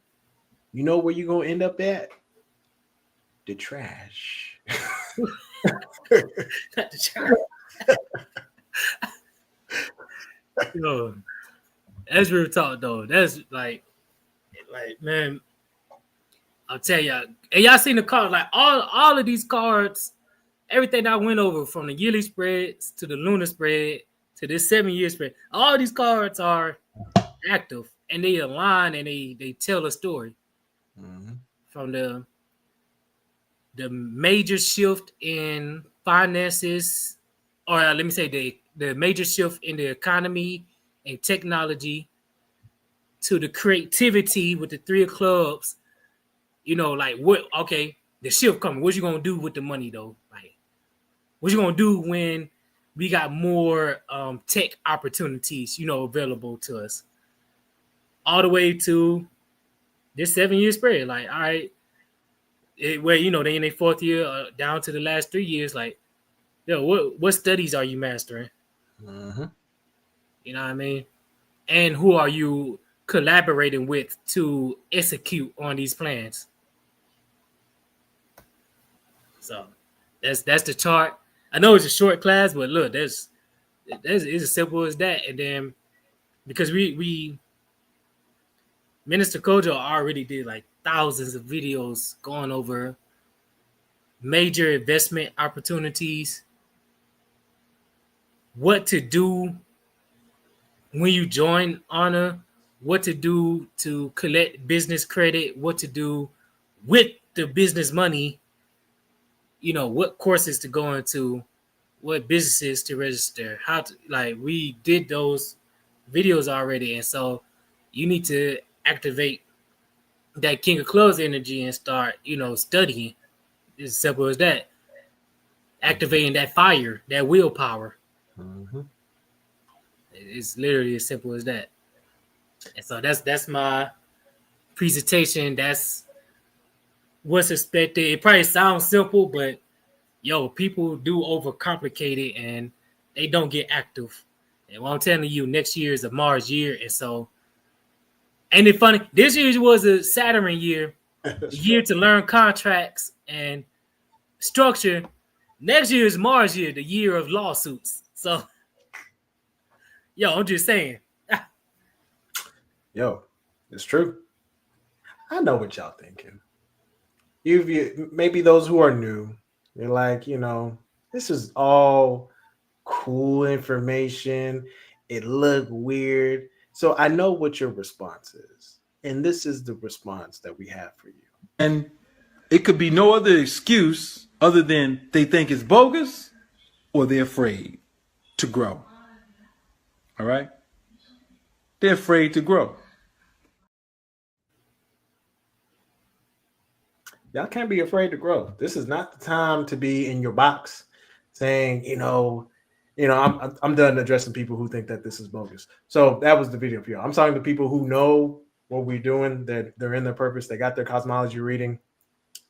you know where you're gonna end up at? The trash. Not the child. Yo, as we were talking though, that's like man, I'll tell y'all. And y'all seen the cards, like all of these cards, everything I went over from the yearly spreads to the lunar spread to this 7-year spread, all these cards are active and they align and they tell a story from the major shift in finances, or let me say the major shift in the economy and technology to the creativity with the 3 of clubs. You know, like what? Okay, the shift coming. What you gonna do with the money though? Like, what you gonna do when we got more tech opportunities, you know, available to us? All the way to this 7-year spread. Like, all right, where you know they in their 4th year, down to the last 3 years. Like, yo, what studies are you mastering? You know what I mean? And who are you collaborating with to execute on these plans? So that's the chart. I know it's a short class, but look, it's as simple as that. And then because we Minister Kojo already did like thousands of videos going over major investment opportunities, what to do when you join Honor, what to do to collect business credit, what to do with the business money, you know, what courses to go into, what businesses to register, how to, like, we did those videos already. And so you need to activate that King of Clubs energy and start, you know, studying. It's as simple as that. Activating that fire, that willpower. It's literally as simple as that. And so that's my presentation. That's what's expected. It probably sounds simple, but yo, people do overcomplicate it and they don't get active. And what I'm telling you, next year is a Mars year. And so, ain't it funny? This year was a Saturn year, a year to learn contracts and structure. Next year is Mars year, the year of lawsuits. So, yo, I'm just saying. Yo, it's true. I know what y'all thinking. You maybe those who are new, they're like, you know, this is all cool information. It looked weird. So I know what your response is. And this is the response that we have for you. And it could be no other excuse other than they think it's bogus or they're afraid to grow. All right? They're afraid to grow. Y'all can't be afraid to grow. This is not the time to be in your box saying, I'm done addressing people who think that this is bogus. So that was the video for y'all. I'm talking to people who know what we're doing, that they're in their purpose, they got their cosmology reading,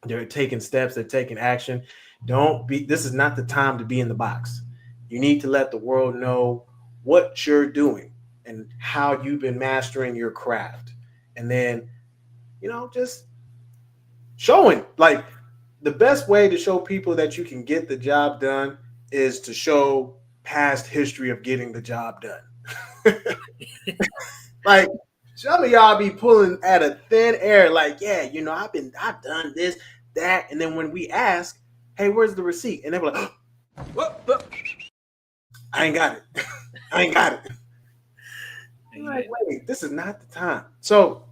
they're taking steps, they're taking action. This is not the time to be in the box. You need to let the world know what you're doing and how you've been mastering your craft. And then, just showing, like, the best way to show people that you can get the job done is to show past history of getting the job done. Like, some of y'all be pulling at a thin air, like, yeah, I've done this, that, and then when we ask, hey, where's the receipt? And they're like, what? I ain't got it. I ain't got it. Like, wait, this is not the time. So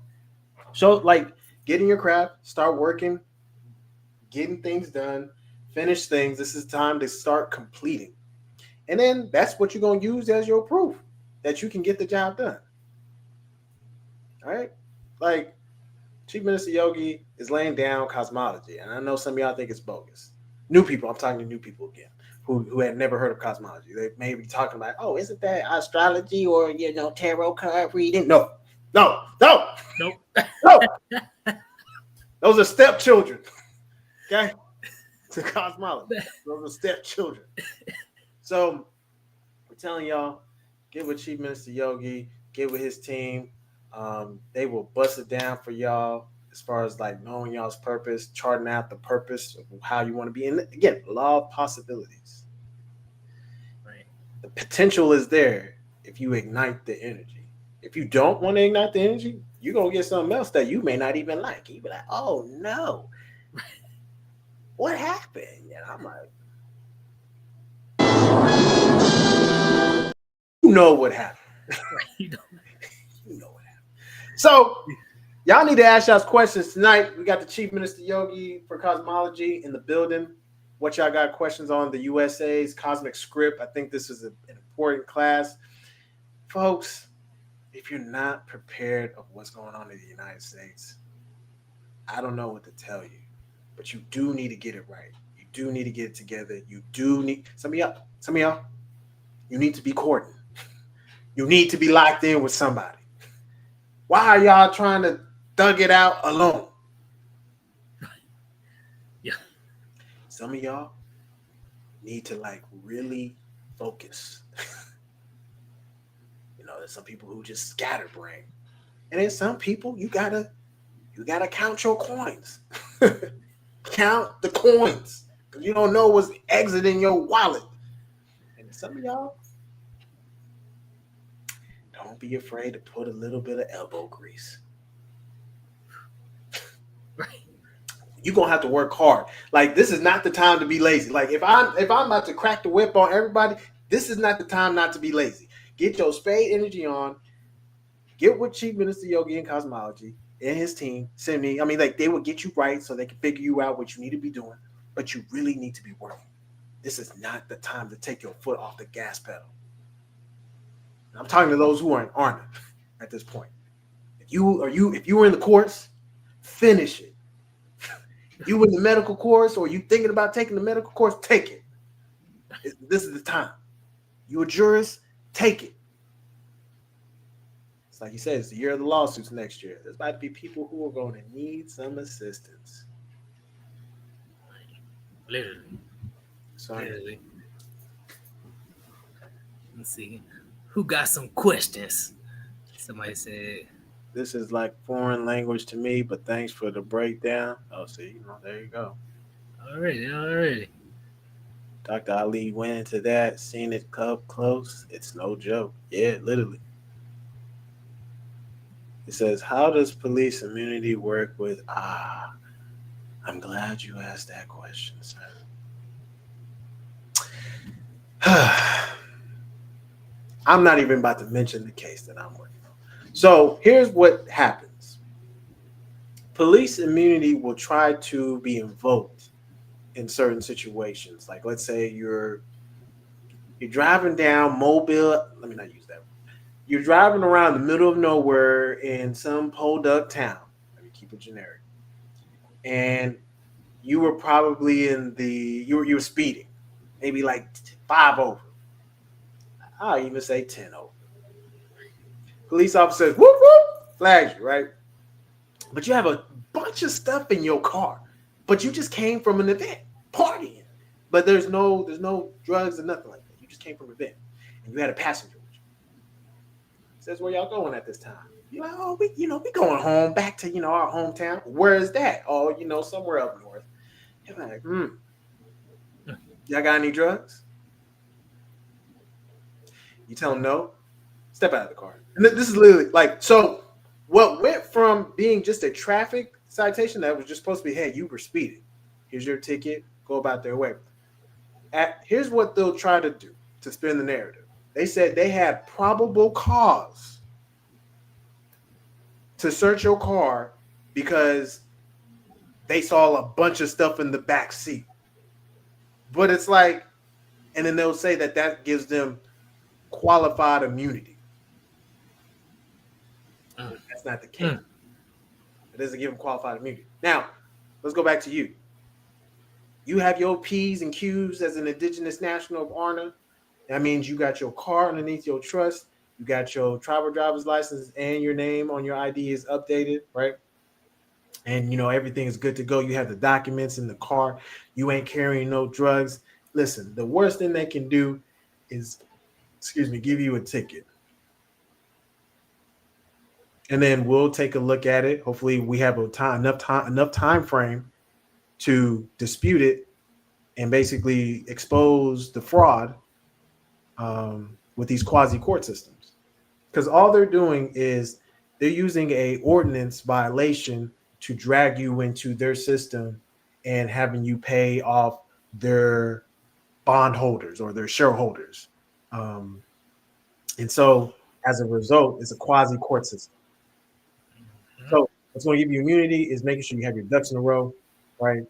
like, get in your craft, start working, getting things done, finish things. This is time to start completing. And then that's what you're going to use as your proof that you can get the job done. All right? Like, Chief Minister Yogi is laying down cosmology. And I know some of y'all think it's bogus. New people. I'm talking to new people again who had never heard of cosmology. They may be talking like, oh, isn't that astrology or tarot card reading? No. Nope. Those are stepchildren. Okay, to cosmology. Those are stepchildren. So we're telling y'all, get with Chief Minister Yogi, get with his team. They will bust it down for y'all as far as like knowing y'all's purpose, charting out the purpose of how you want to be. And again, law of possibilities. Right. The potential is there if you ignite the energy. If you don't want to ignite the energy, you're going to get something else that you may not even like. You be like, oh no, what happened? And I'm like, you know what happened. You know. You know what happened. So y'all need to ask y'all questions tonight. We got the Chief Minister Yogi for Cosmology in the building. What y'all got questions on the USA's Cosmic Script? I think this is an important class. Folks, if you're not prepared of what's going on in the United States, I don't know what to tell you, but you do need to get it right. You do need to get it together. You do need some of y'all, you need to be courting. You need to be locked in with somebody. Why are y'all trying to thug it out alone? Yeah. Some of y'all need to like really focus. There's some people who just scatterbrain. And then some people you gotta count your coins. Count the coins. Because you don't know what's exiting your wallet. And some of y'all, don't be afraid to put a little bit of elbow grease. Right. You're gonna have to work hard. Like, this is not the time to be lazy. Like, if I'm about to crack the whip on everybody, this is not the time not to be lazy. Get your spade energy on. Get with Chief Minister Yogi and Cosmology and his team. Send me. I mean, like, they will get you right so they can figure you out what you need to be doing. But you really need to be working. This is not the time to take your foot off the gas pedal. And I'm talking to those who aren't at this point. If you were in the course, finish it. If you in the medical course or you thinking about taking the medical course, take it. This is the time. You a jurist, take it. It's like you said, it's the year of the lawsuits next year. There's about to be people who are going to need some assistance. Literally. Sorry. Literally. Let's see. Who got some questions? Somebody said. This is like foreign language to me, but thanks for the breakdown. Oh, see, there you go. Alrighty. Dr. Ali went into that, seen it up close. It's no joke. Yeah, literally. It says, how does police immunity work with... I'm glad you asked that question, sir. I'm not even about to mention the case that I'm working on. So here's what happens. Police immunity will try to be invoked in certain situations. Like, let's say you're driving down Mobile. Let me not use that. You're driving around the middle of nowhere in some podunk town. Let me keep it generic. And you were probably you were speeding, maybe like 5 over. I'll even say 10 over. Police officer says, whoop, whoop, flags you, right? But you have a bunch of stuff in your car, but you just came from an event, partying. But there's no drugs or nothing like that. You just came from an event, and you had a passenger with you. Says, where y'all going at this time? You're like, oh, we going home, back to, our hometown. Where is that? Oh, somewhere up north. You're like, y'all got any drugs? You tell them no, step out of the car. And this is literally like, so what went from being just a traffic citation that was just supposed to be, hey, you were speeding. Here's your ticket. Go about their way. Here's what they'll try to do to spin the narrative. They said they had probable cause to search your car because they saw a bunch of stuff in the back seat. But it's like, and then they'll say that gives them qualified immunity. That's not the case. It doesn't give them qualified immunity. Now, let's go back to you. You have your P's and Q's as an indigenous national of Arna. That means you got your car underneath your trust. You got your tribal driver's license and your name on your ID is updated, right? And everything is good to go. You have the documents in the car. You ain't carrying no drugs. Listen, the worst thing they can do is, give you a ticket. And then we'll take a look at it. Hopefully we have enough time frame to dispute it and basically expose the fraud with these quasi court systems. Because all they're doing is they're using a ordinance violation to drag you into their system and having you pay off their bondholders or their shareholders. And so as a result, it's a quasi court system. So what's going to give you immunity is making sure you have your ducks in a row, right?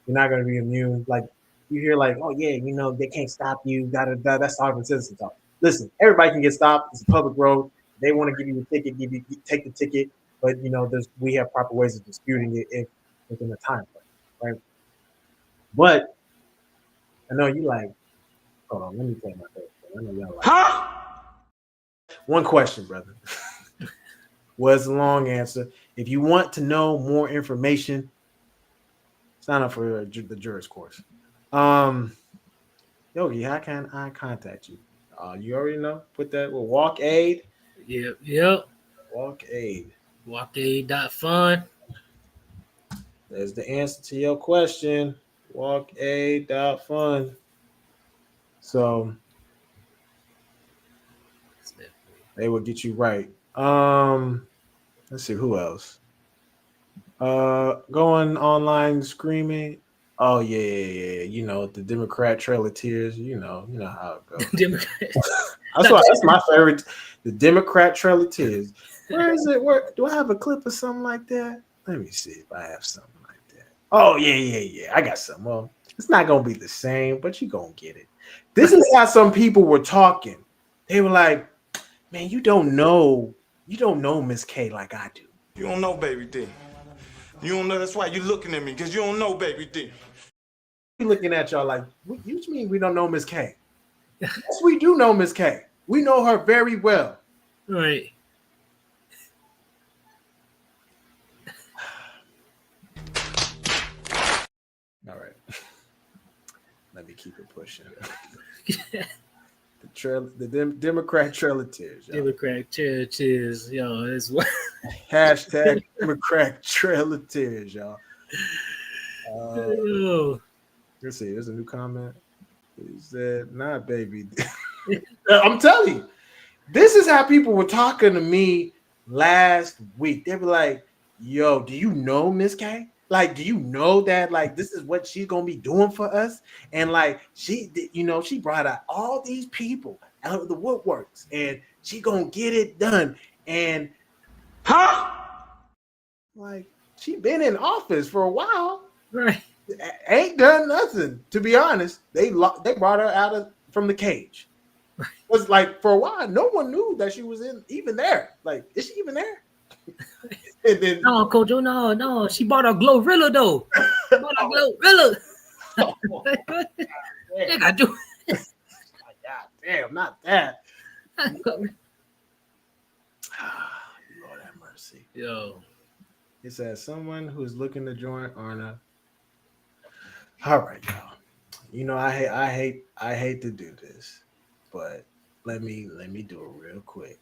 You're not going to be immune. Like you hear like, oh yeah, they can't stop you. That's sovereign citizen talk. Listen, everybody can get stopped. It's a public road. They want to give you a ticket, take the ticket. But we have proper ways of disputing it if within the time frame, right? But I know you like, hold on, let me play my thing. I know y'all like one question, brother. Was a long answer. If you want to know more information, sign up for the Juris course. Yogi, how can I contact you? You already know. Put that with Walk Aid. Yep. Walk Aid. Walkaid.fun. There's the answer to your question. Walkaid.fun. So they will get you right. Let's see who else. Going online screaming. Oh yeah. The Democrat Trail of Tears. You know how it goes. Democrat. That's my favorite. The Democrat Trail of Tears. Where is it? Where do I have a clip of something like that? Let me see if I have something like that. Oh yeah. I got something. Well, it's not gonna be the same, but you're gonna get it. This is how some people were talking. They were like, man, you don't know Miss K like I do. You don't know Baby D. You don't know. That's why you're looking at me, because you don't know Baby D. We looking at y'all like, what you mean we don't know Miss K? Yes, we do know Miss K. We know her very well. Right. All right. Let me keep it pushing. The Democrat Trail of Tears. Y'all. Democrat cheers, yo. That's what. Hashtag Democrat Trail of Tears, y'all. Let's see. There's a new comment. He said, "Not baby." I'm telling you, this is how people were talking to me last week. They were like, "Yo, do you know Miss K? Like, do you know that like this is what she's gonna be doing for us?" And like she brought out all these people out of the woodworks, and she gonna get it done. And like she been in office for a while, right? Ain't done nothing. To be honest, they brought her out from the cage. It was like for a while, no one knew that she was even there. Like, is she even there? And then no, Coach, no, she bought a Glorilla though. She bought a Glorilla. God damn, not that. Lord have mercy. Yo, it says someone who's looking to join Arna. All right, y'all. I hate to do this, but let me do it real quick.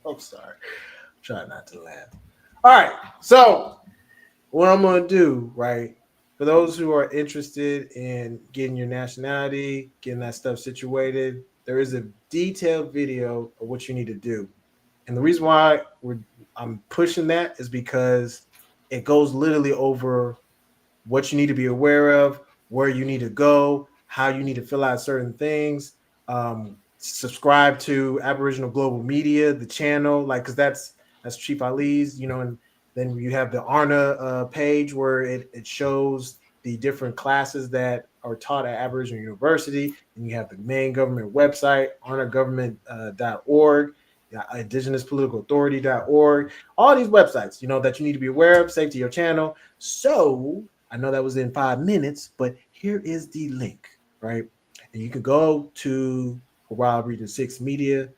I'm sorry. I'm trying not to laugh. All right. So what I'm going to do, right, for those who are interested in getting your nationality, getting that stuff situated, there is a detailed video of what you need to do. And the reason why I'm pushing that is because it goes literally over what you need to be aware of, where you need to go, how you need to fill out certain things. Subscribe to Aboriginal Global Media, the channel, like, because that's Chief Ali's, and then you have the Arna page where it shows the different classes that are taught at Aboriginal University, and you have the main government website, arnagovernment.org. indigenouspoliticalauthority.org, all these websites, that you need to be aware of, save to your channel. So I know that was in 5 minutes, but here is the link, right? And you can go to Wild Region 6 Media,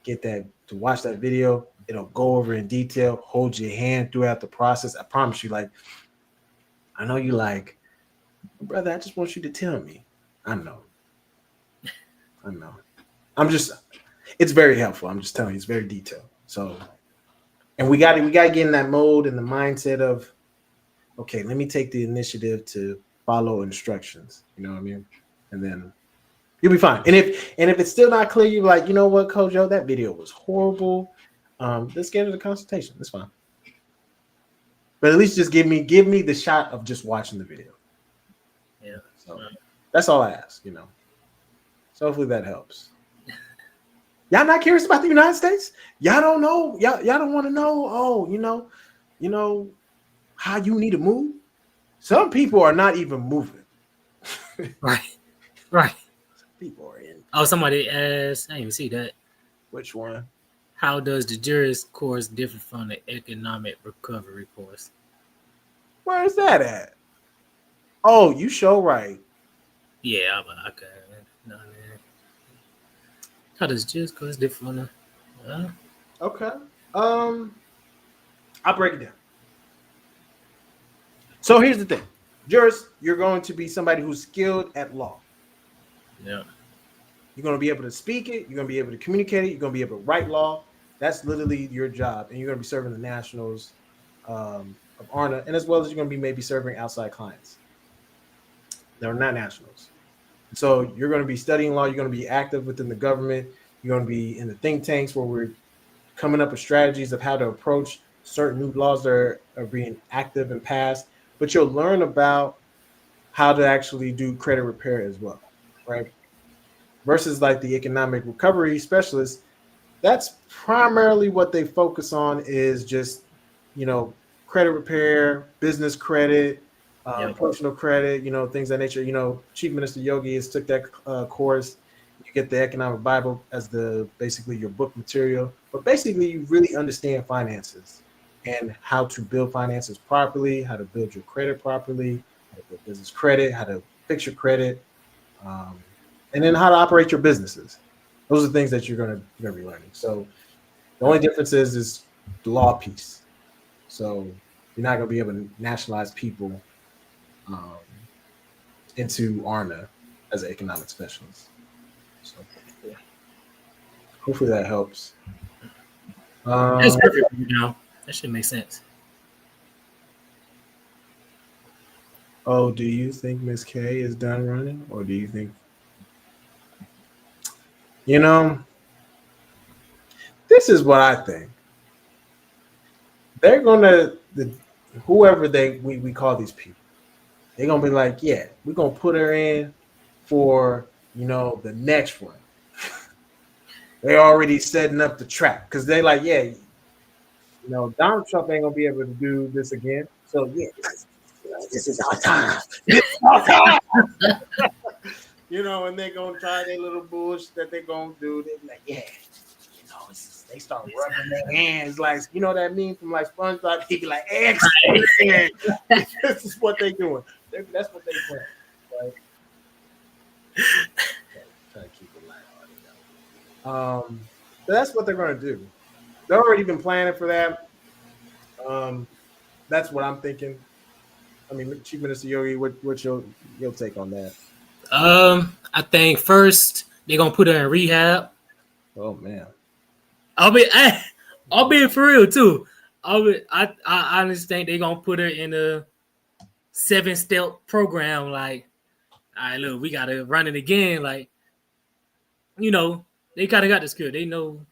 get that to watch that video. It'll go over in detail, hold your hand throughout the process. I promise you, like, I know you like, brother, I just want you to tell me. I know. It's very helpful. I'm just telling you, it's very detailed. So, and we got to get in that mode and the mindset of, okay, let me take the initiative to follow instructions. You know what I mean? And then you'll be fine. And if it's still not clear, you're like, you know what, Kojo, that video was horrible. Let's get into the consultation. That's fine. But at least just give me the shot of just watching the video. Yeah. So that's all I ask, So hopefully that helps. Y'all not curious about the United States? Y'all don't know. Y'all don't want to know. Oh, you know how you need to move. Some people are not even moving. Right. Some people are in. Oh, somebody asked. I didn't even see that. Which one? How does the juris course differ from the economic recovery course? Where is that at? Oh, you show right. Yeah, okay. No, man. How does juris course differ from the? Okay. I'll break it down. So here's the thing. Juris, you're going to be somebody who's skilled at law. Yeah. You're going to be able to speak it. You're going to be able to communicate it. You're going to be able to write law. That's literally your job. And you're going to be serving the nationals of ARNA, and as well as you're going to be maybe serving outside clients that are not nationals. So you're going to be studying law. You're going to be active within the government. You're going to be in the think tanks where we're coming up with strategies of how to approach certain new laws that are being active and passed. But you'll learn about how to actually do credit repair as well, right? Versus like the economic recovery specialist, that's primarily what they focus on is just, credit repair, business credit, personal credit, things of that nature. Chief Minister Yogi has took that course. You get the Economic Bible as basically your book material. But basically, you really understand finances and how to build finances properly, how to build your credit properly, how to build business credit, how to fix your credit, and then how to operate your businesses. Those are things that you're gonna be learning. So the only difference is the law piece. So you're not gonna be able to nationalize people into ARNA as an economic specialist. So yeah. Hopefully that helps. That's perfect. That should make sense. Oh, do you think Miss K is done running, or do you think? This is what I think. They're gonna whoever we call these people, they're gonna be like, yeah, we're gonna put her in for the next one. They're already setting up the trap because they're like, yeah, Donald Trump ain't gonna be able to do this again. So yeah, this is our time. This is our time. And they're gonna try their little bullshit that they're gonna do. They're like, yeah, they start rubbing their hands like, that meme from like SpongeBob. He be like, excellent. This is what they doing. That's what they doing. Right? Try to keep it light. So that's what they're gonna do. They've already been planning for that. That's what I'm thinking. I mean, Chief Minister Yogi, what's your take on that? I think first they're gonna put her in rehab. Oh man. I'll be for real too. I honestly think they're gonna put her in a 7-step program. Like, all right, look, we gotta run it again. Like, they kind of got the skill. They know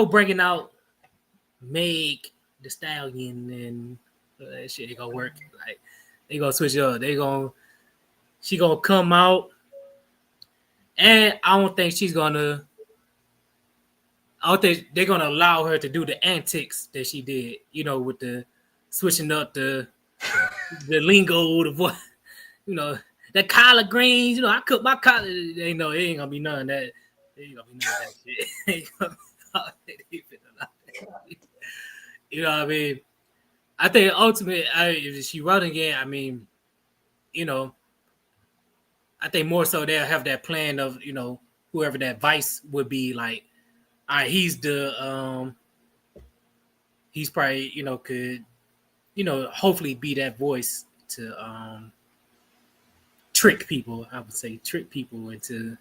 bringing out Meg the Stallion and that shit ain't gonna work. Like, they gonna switch it up. She gonna come out, and I don't think they're gonna allow her to do the antics that she did. With the switching up the lingo, the voice. The collard greens. I cook my collard. It ain't gonna be none of that. It ain't gonna be none of that shit. You know what I mean? I think ultimately, if she run again, I mean, you know, I think more so they'll have that plan of, you know, whoever that vice would be like, all right, he's probably, you know, could, you know, hopefully be that voice to trick people. I would say trick people into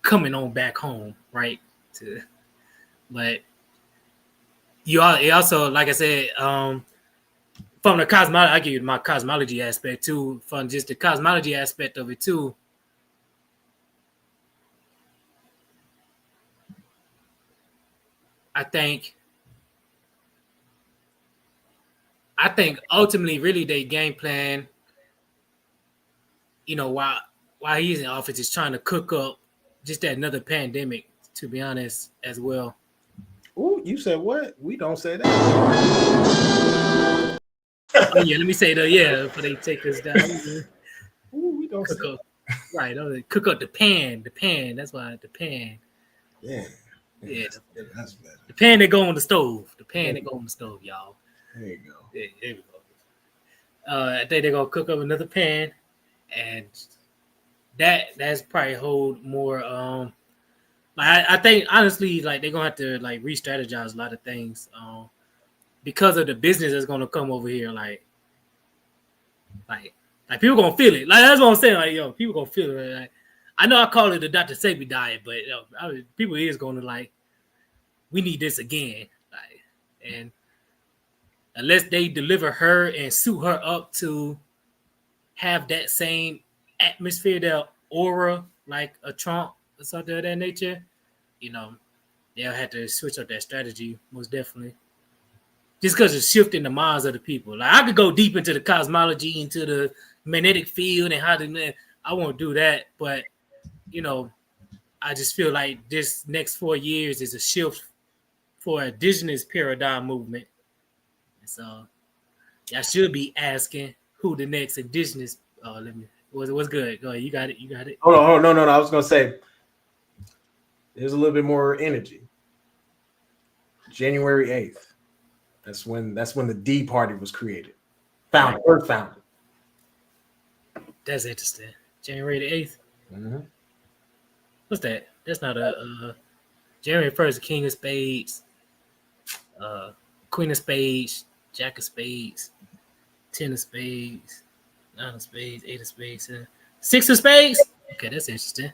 coming on back home, right? But it also, like I said, from the cosmology, I give you my cosmology aspect too. From just the cosmology aspect of it too. I think ultimately, really, their game plan, you know, while he's in office, is trying to cook up just that another pandemic. To be honest, as well. Ooh, you said what? We don't say that. Oh yeah, let me say before they take us down. Ooh, we don't say Cook up, right? Cook up the pan. That's why the pan. Yeah. Yeah, That's better. the pan that go on the stove. The pan that go on the stove, y'all. There you go. Yeah, there we go. I think they're gonna cook up another pan, and that's probably hold more. I think honestly, like they're gonna have to like re-strategize a lot of things, because of the business that's gonna come over here. Like people gonna feel it. Like that's what I'm saying. Like yo, people gonna feel it. Like, I know I call it the Dr. Sebi diet, but people is gonna like, we need this again. Like, and unless they deliver her and suit her up to have that same atmosphere, that aura, like a Trump or something of that nature, you know, they'll have to switch up that strategy most definitely. Just because it's shifting the minds of the people. Like I could go deep into the cosmology, into the magnetic field, and how to. I won't do that, but you know, I just feel like this next 4 years is a shift for indigenous paradigm movement. So I should be asking who the next indigenous. What's good? Go ahead. You got it. Hold on. No. I was gonna say there's a little bit more energy. January 8th. That's when the D Party was created. Founded. That's interesting. January the 8th. Mm-hmm. What's that? That's not a January 1st, King of Spades, Queen of Spades, Jack of Spades, 10 of Spades, 9 of Spades, 8 of Spades, 6 of Spades. Okay, that's interesting.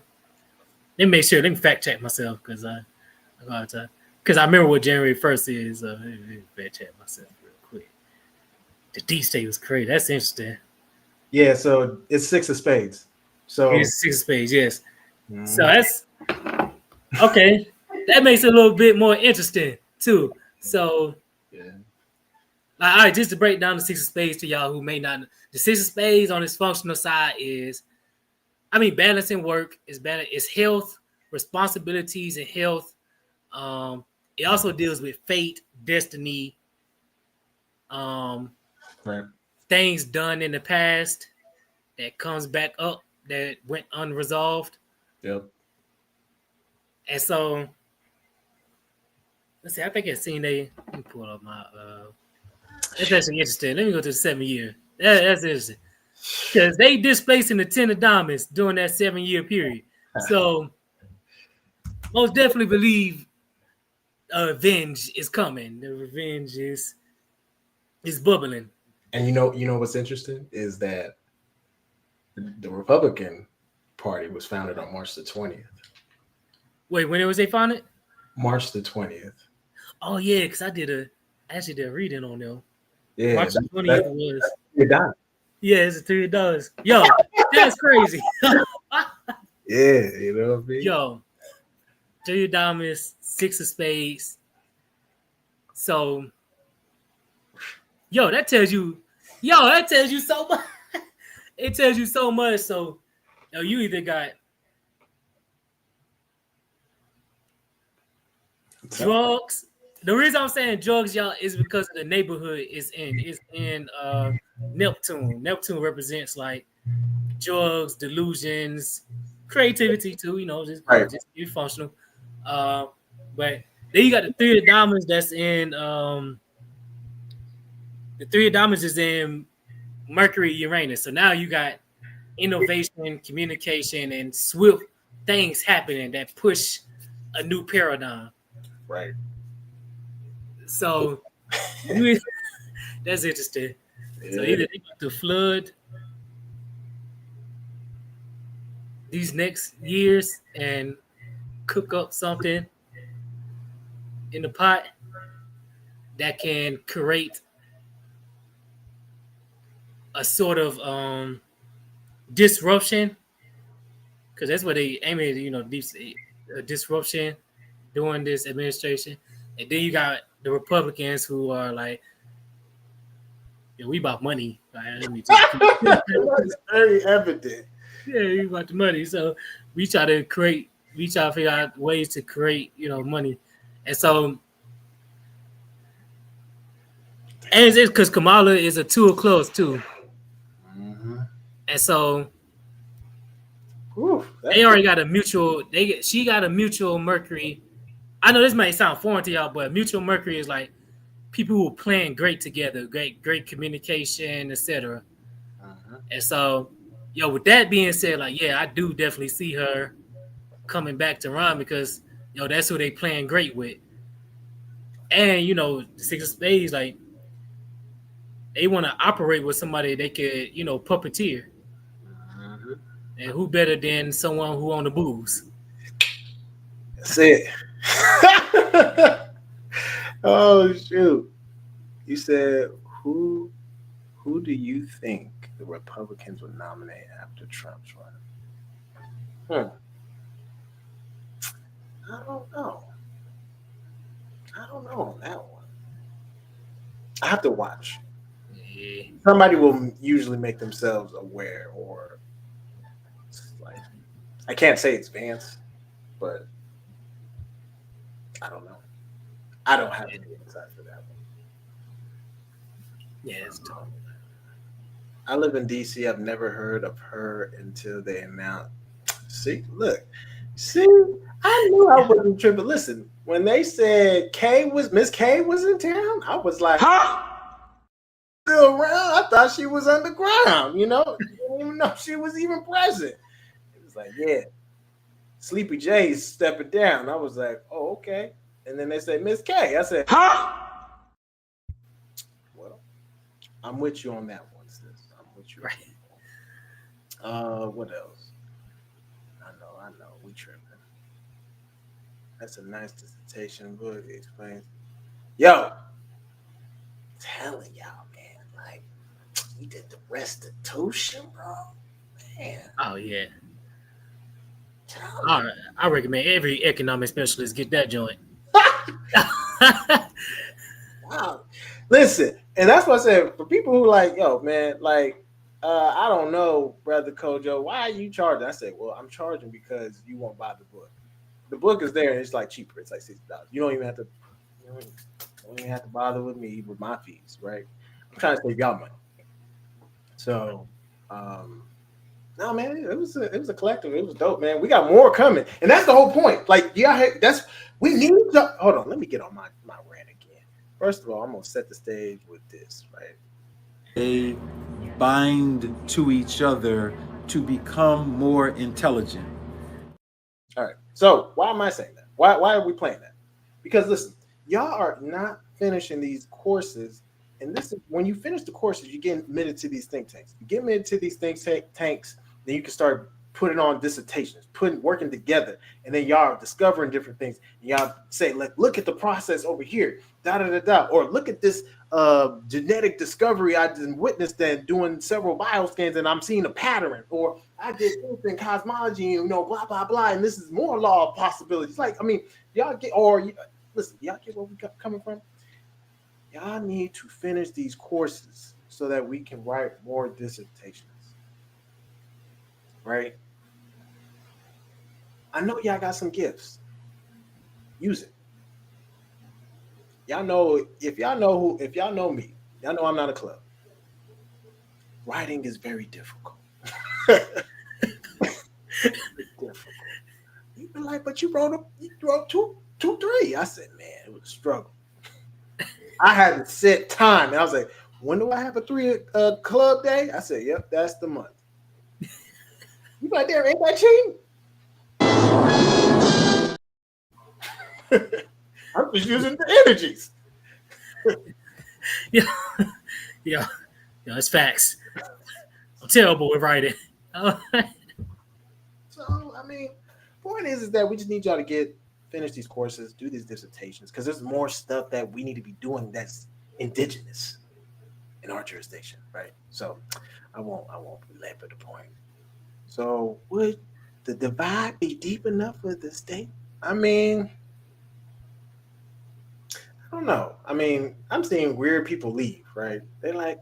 Let me fact check myself because I remember what January 1st is. Let me fact check myself real quick. The D state was created. That's interesting. Yeah, so it's 6 of Spades. So it's 6 of Spades, yes. Mm-hmm. So that's okay. That makes it a little bit more interesting too. So yeah. All right, just to break down the 6 of Spades to y'all who may not know. The 6 of Spades on its functional side is, balancing work is health, responsibilities, and health. It also deals with fate, destiny, right. Things done in the past that comes back up that went unresolved. Yep. And so, let's see. I think I've seen let me pull up my. That's actually interesting. Let me go to the 7 year. That's interesting because they displacing the 10 of diamonds during that 7 year period. So, most definitely believe revenge is coming. The revenge is bubbling. And you know what's interesting is that the Republican Party was founded on March the 20th. Wait, when was they founded? March the 20th. Oh yeah, because I actually did a reading on them. Yeah, March the 20th was. Yeah, it's $3. Yo, that's crazy. Yeah, you know what I mean? Yo, 3 of diamonds, 6 of spades. So, that tells you so much. It tells you so much. So, you either got drugs. The reason I'm saying drugs, y'all, is because of the neighborhood is in Neptune. Neptune represents like drugs, delusions, creativity too. Just be functional. But Then you got the Three of Diamonds that's in the Three of Diamonds is in Mercury, Uranus. So now you got innovation, communication, and swift things happening that push a new paradigm. Right. So that's interesting. So either they got to flood these next years and cook up something in the pot that can create a sort of disruption, because that's what they aim at, disruption during this administration. And then you got the Republicans who are like, yeah, we about money. Let me tell you. That's very evident. Yeah, we about the money. So we try to figure out ways to create, money. And so, and it's because Kamala is a 2 of clubs too. Mm-hmm. And so Ooh, they already got a mutual. She got a mutual Mercury. I know this might sound foreign to y'all, but mutual Mercury is like people who are playing great together, great communication, etc. Uh-huh. And so, with that being said, like, yeah, I do definitely see her coming back to run because that's who they playing great with. And the Six of Spades, like, they want to operate with somebody they could, puppeteer. Uh-huh. And who better than someone who on the booze? That's it. Oh shoot! You said who do you think the Republicans would nominate after Trump's run? I don't know. I don't know on that one. I have to watch. Yeah. Somebody will usually make themselves aware, or like I can't say it's Vance, but I don't know. I don't have any insight for that one. Yeah, it's tough. I live in DC. I've never heard of her until they announced. See, I knew I wasn't tripping. Listen, when they said Miss K was in town, I was like, huh? Still around? I thought she was underground. Didn't even know she was even present. It was like, yeah, Sleepy J's stepping down. I was like, oh, okay. And then they said Miss K. I said, huh? Well, I'm with you on that one, sis. I'm with you. Right. What else? I know. We tripping. That's a nice dissertation. Good explains. Yo, telling y'all, man, like we did the restitution, bro. Man. Oh yeah. All right. I recommend every economic specialist get that joint. Wow. Listen, and that's what I said for people who like, yo, man, like, I don't know, brother Kojo, why are you charging? I said, well, I'm charging because you won't buy the book. The book is there and it's like cheaper. It's like $60. You don't even have to bother with me with my fees, right? I'm trying to save y'all money. So, no, man, it was a collective. It was dope, man. We got more coming, and that's the whole point. Like, we need to. Hold on, let me get on my rant again. First of all, I'm gonna set the stage with this, right? They bind to each other to become more intelligent. All right. So why am I saying that? Why are we playing that? Because listen, y'all are not finishing these courses, and this is when you finish the courses, you get admitted to these think tanks. You get admitted to these think tanks, then you can start putting on dissertations, working together, and then y'all are discovering different things. And y'all say, look at the process over here, or look at this genetic discovery I did witnessed and doing several bioscans, and I'm seeing a pattern, or I did this in cosmology, blah blah blah, and this is more law of possibilities. Y'all get, listen, y'all get where we coming from. Y'all need to finish these courses so that we can write more dissertations. Right? I know y'all got some gifts. Use it. Y'all know, if y'all know me, y'all know I'm not a club. Writing is very difficult. It's difficult. You be like, but you wrote two, 3. I said, man, it was a struggle. I had to set time, and I was like, "When do I have a 3 club day?" I said, "Yep, that's the month." You like, "There ain't that cheating?" I'm just using the energies. Yeah, yeah, yeah. It's facts. I'm terrible with writing. So, I mean, point is that we just need y'all to finish these courses, do these dissertations, because there's more stuff that we need to be doing that's indigenous in our jurisdiction, right? So, I won't belabor the point. So, would the divide be deep enough for the state? I mean, I don't know. I mean, I'm seeing weird people leave, right? They're like,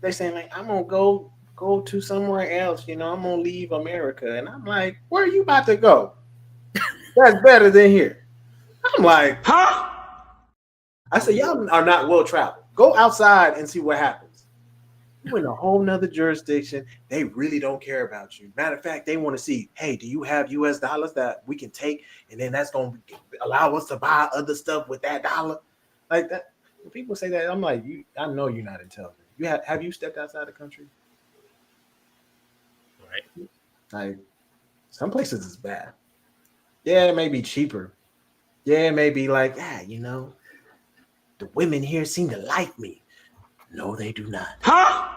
they're saying like, I'm gonna go to somewhere else. I'm gonna leave America, and I'm like, where are you about to go? That's better than here. I'm like, Huh? I said, y'all are not well traveled. Go outside and see what happens. You in a whole nother jurisdiction. They really don't care about you. Matter of fact, they want to see, hey, do you have US dollars that we can take? And then that's going to allow us to buy other stuff with that dollar. Like that. When people say that, I'm like, I know you're not intelligent. Have you stepped outside the country? Right. Like, some places is bad. Yeah, it may be cheaper. Yeah, it may be like, the women here seem to like me. No, they do not. Huh?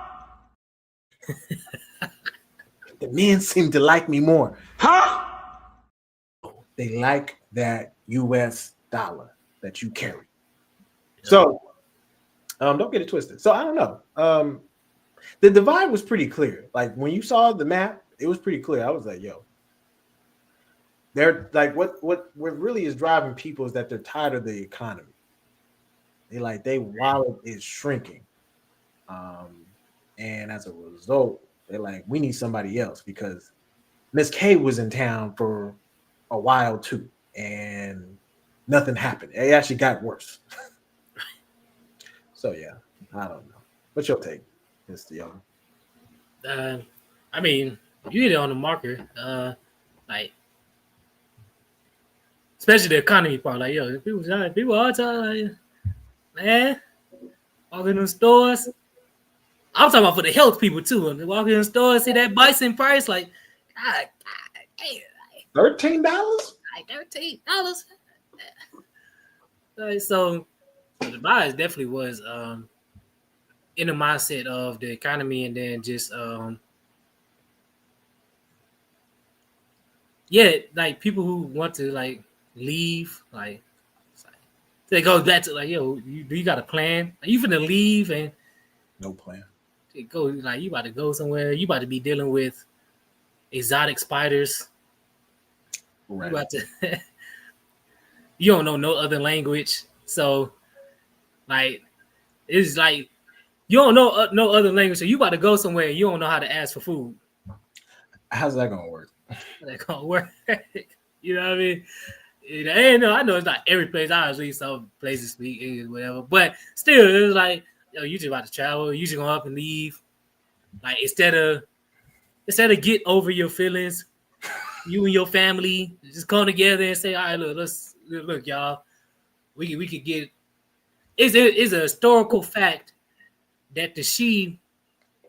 The men seem to like me more. Huh? They like that US dollar that you carry. So, don't get it twisted. So I don't know. The divide was pretty clear. Like when you saw the map, it was pretty clear. I was like, yo, they're like, what really is driving people is that they're tired of the economy. They wallet is shrinking. And as a result, they're like, we need somebody else because Miss K was in town for a while too, and nothing happened. It actually got worse. So yeah, I don't know. What's your take, Mr. Young? I mean, you hit it on the marker. Like, especially the economy part. Like, yo, people all the time, like, man, walking in the stores. I'm talking about for the health people too. And walking in the store, see that bison price, like, God damn, $13? like $13. So the bias definitely was in the mindset of the economy, and then just like people who want to like leave, like they go back to like, yo, you got a plan? Are you finna leave and No plan. go like you about to go somewhere? You about to be dealing with exotic spiders. Right. You about to you don't know no other language, so like it's like you don't know no other language, so you about to go somewhere and you don't know how to ask for food. How's that gonna work? That gonna work. You know what I mean? And I know it's not every place. Obviously, some places speak English, whatever. But still, it's like, yo, you just about to travel. You just going up and leave. Like instead of get over your feelings, you and your family just come together and say, all right, look, y'all. We could get. It's a historical fact that the she,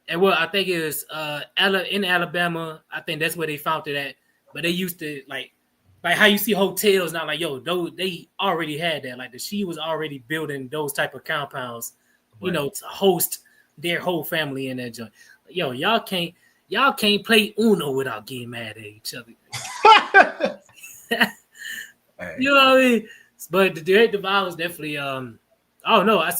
and well, I think it was in Alabama. I think that's where they found it at. But they used to like how you see hotels now, like, yo, they already had that. Like the she was already building those type of compounds, right, to host their whole family in that joint. Yo, y'all can't play Uno without getting mad at each other. Hey. You know what I mean? But the direct divide was definitely I don't know. I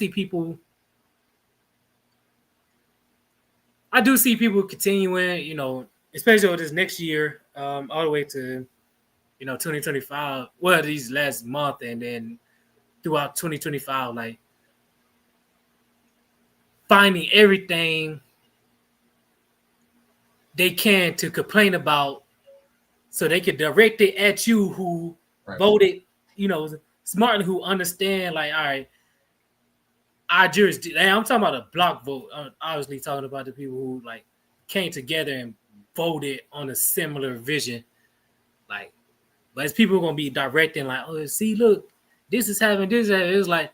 do see people continuing, especially with this next year, all the way to 2025. Well, these last month and then throughout 2025, like finding everything they can to complain about, so they can direct it at you who voted, smartly, who understand. Like, all right, our jurisdiction. I'm talking about a block vote. I'm obviously talking about the people who like came together and voted on a similar vision. Like, but it's people going to be directing like, oh, see, look, this is happening, this is happening. It's like,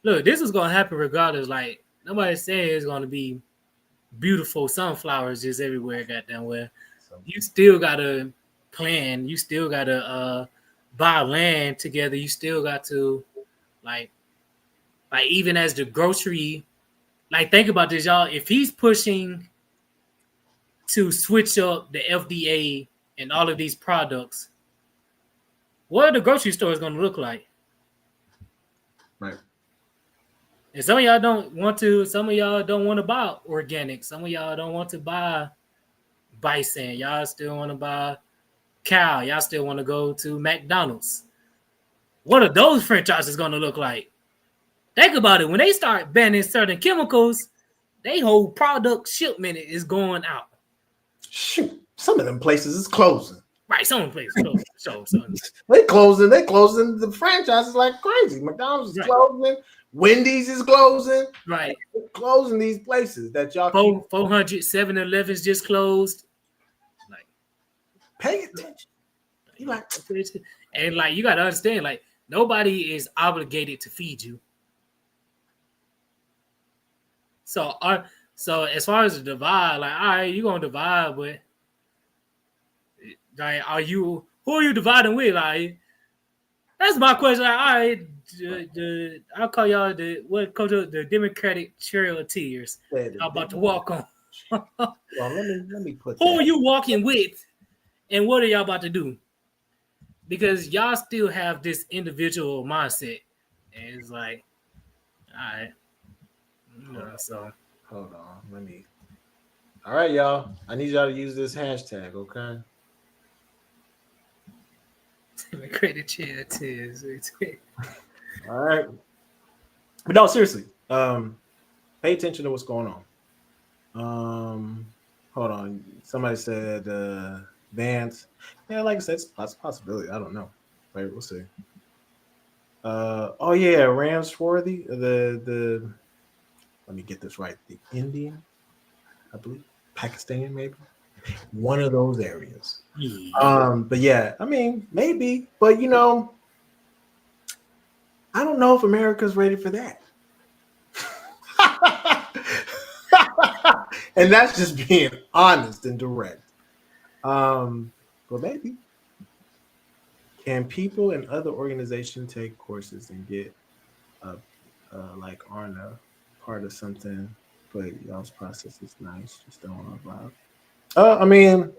look, this is gonna happen regardless. Like nobody's saying it's gonna be beautiful sunflowers just everywhere, goddamn well. You still gotta plan, you still gotta buy land together, you still got to like even as the grocery, like think about this, y'all. If he's pushing to switch up the FDA and all of these products, what are the grocery stores gonna look like? Right. And some of y'all don't want to. Some of y'all don't want to buy organic. Some of y'all don't want to buy bison. Y'all still want to buy cow. Y'all still want to go to McDonald's. What are those franchises going to look like? Think about it. When they start banning certain chemicals, they whole product shipment is going out. Shoot, some of them places is closing. Right, some places closing. So, They closing the franchises like crazy. McDonald's is closing. Wendy's is closing. Right. They're closing these places that y'all 400 7-Elevens just closed. Like, pay attention. You like, and like you got to understand, like nobody is obligated to feed you. So as far as the divide, like, all right, you're gonna divide, but like, who are you dividing with? Like, that's my question. Like, all right, I'll call y'all the Democratic Trail of Tears. I'm about to walk on. Well, let me put who are you walking with, and what are y'all about to do? Because y'all still have this individual mindset, and it's like, all right, so hold on, all right, y'all. I need y'all to use this hashtag, okay? Democratic Trail of Tears. All right, but no, seriously, pay attention to what's going on. Hold on, somebody said Vance. Yeah, like I said, it's a possibility. I don't know. Right, we'll see. Oh yeah, Ramsworthy, the let me get this right. The Indian, I believe, Pakistan, maybe one of those areas. Yeah. But yeah, I mean, maybe, but you know, I don't know if America's ready for that. And that's just being honest and direct. But maybe. Can people in other organizations take courses and get like Arna part of something? But y'all's process is nice. Just don't want to vibe. I mean,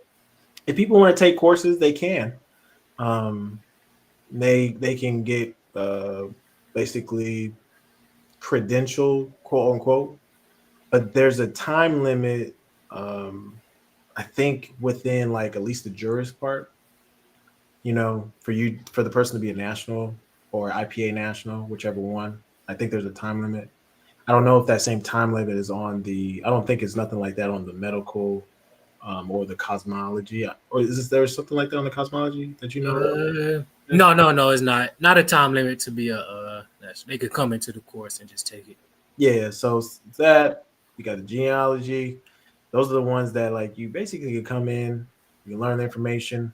if people want to take courses, they can. They can get basically credential, quote unquote, but there's a time limit. I think within like at least the jurist part, you know, for the person to be a national or IPA national, whichever one. I think there's a time limit. I don't know if that same time limit is on I don't think it's nothing like that on the medical or the cosmology. Or there something like that on the cosmology that you know? No, it's not. Not a time limit to be they could come into the course and just take it. Yeah, so that you got the genealogy. Those are the ones that like you basically can come in, you learn the information,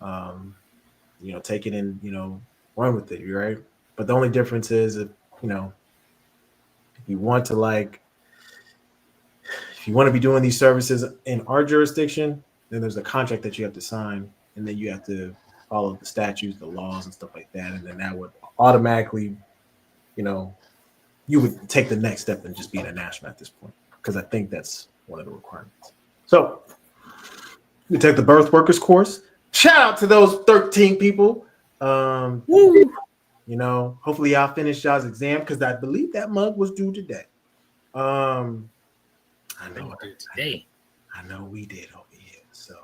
you know, take it and, you know, run with it, right? But the only difference is if you want to be doing these services in our jurisdiction, then there's a contract that you have to sign, and then you have to follow the statutes, the laws, and stuff like that, and then that would automatically, you know, you would take the next step and just being a national at this point, because I think that's one of the requirements. So you take the birth workers course. Shout out to those 13 people. Woo! You know, hopefully y'all finish y'all's exam because I believe that mug was due today. I know today. I know we did over here. So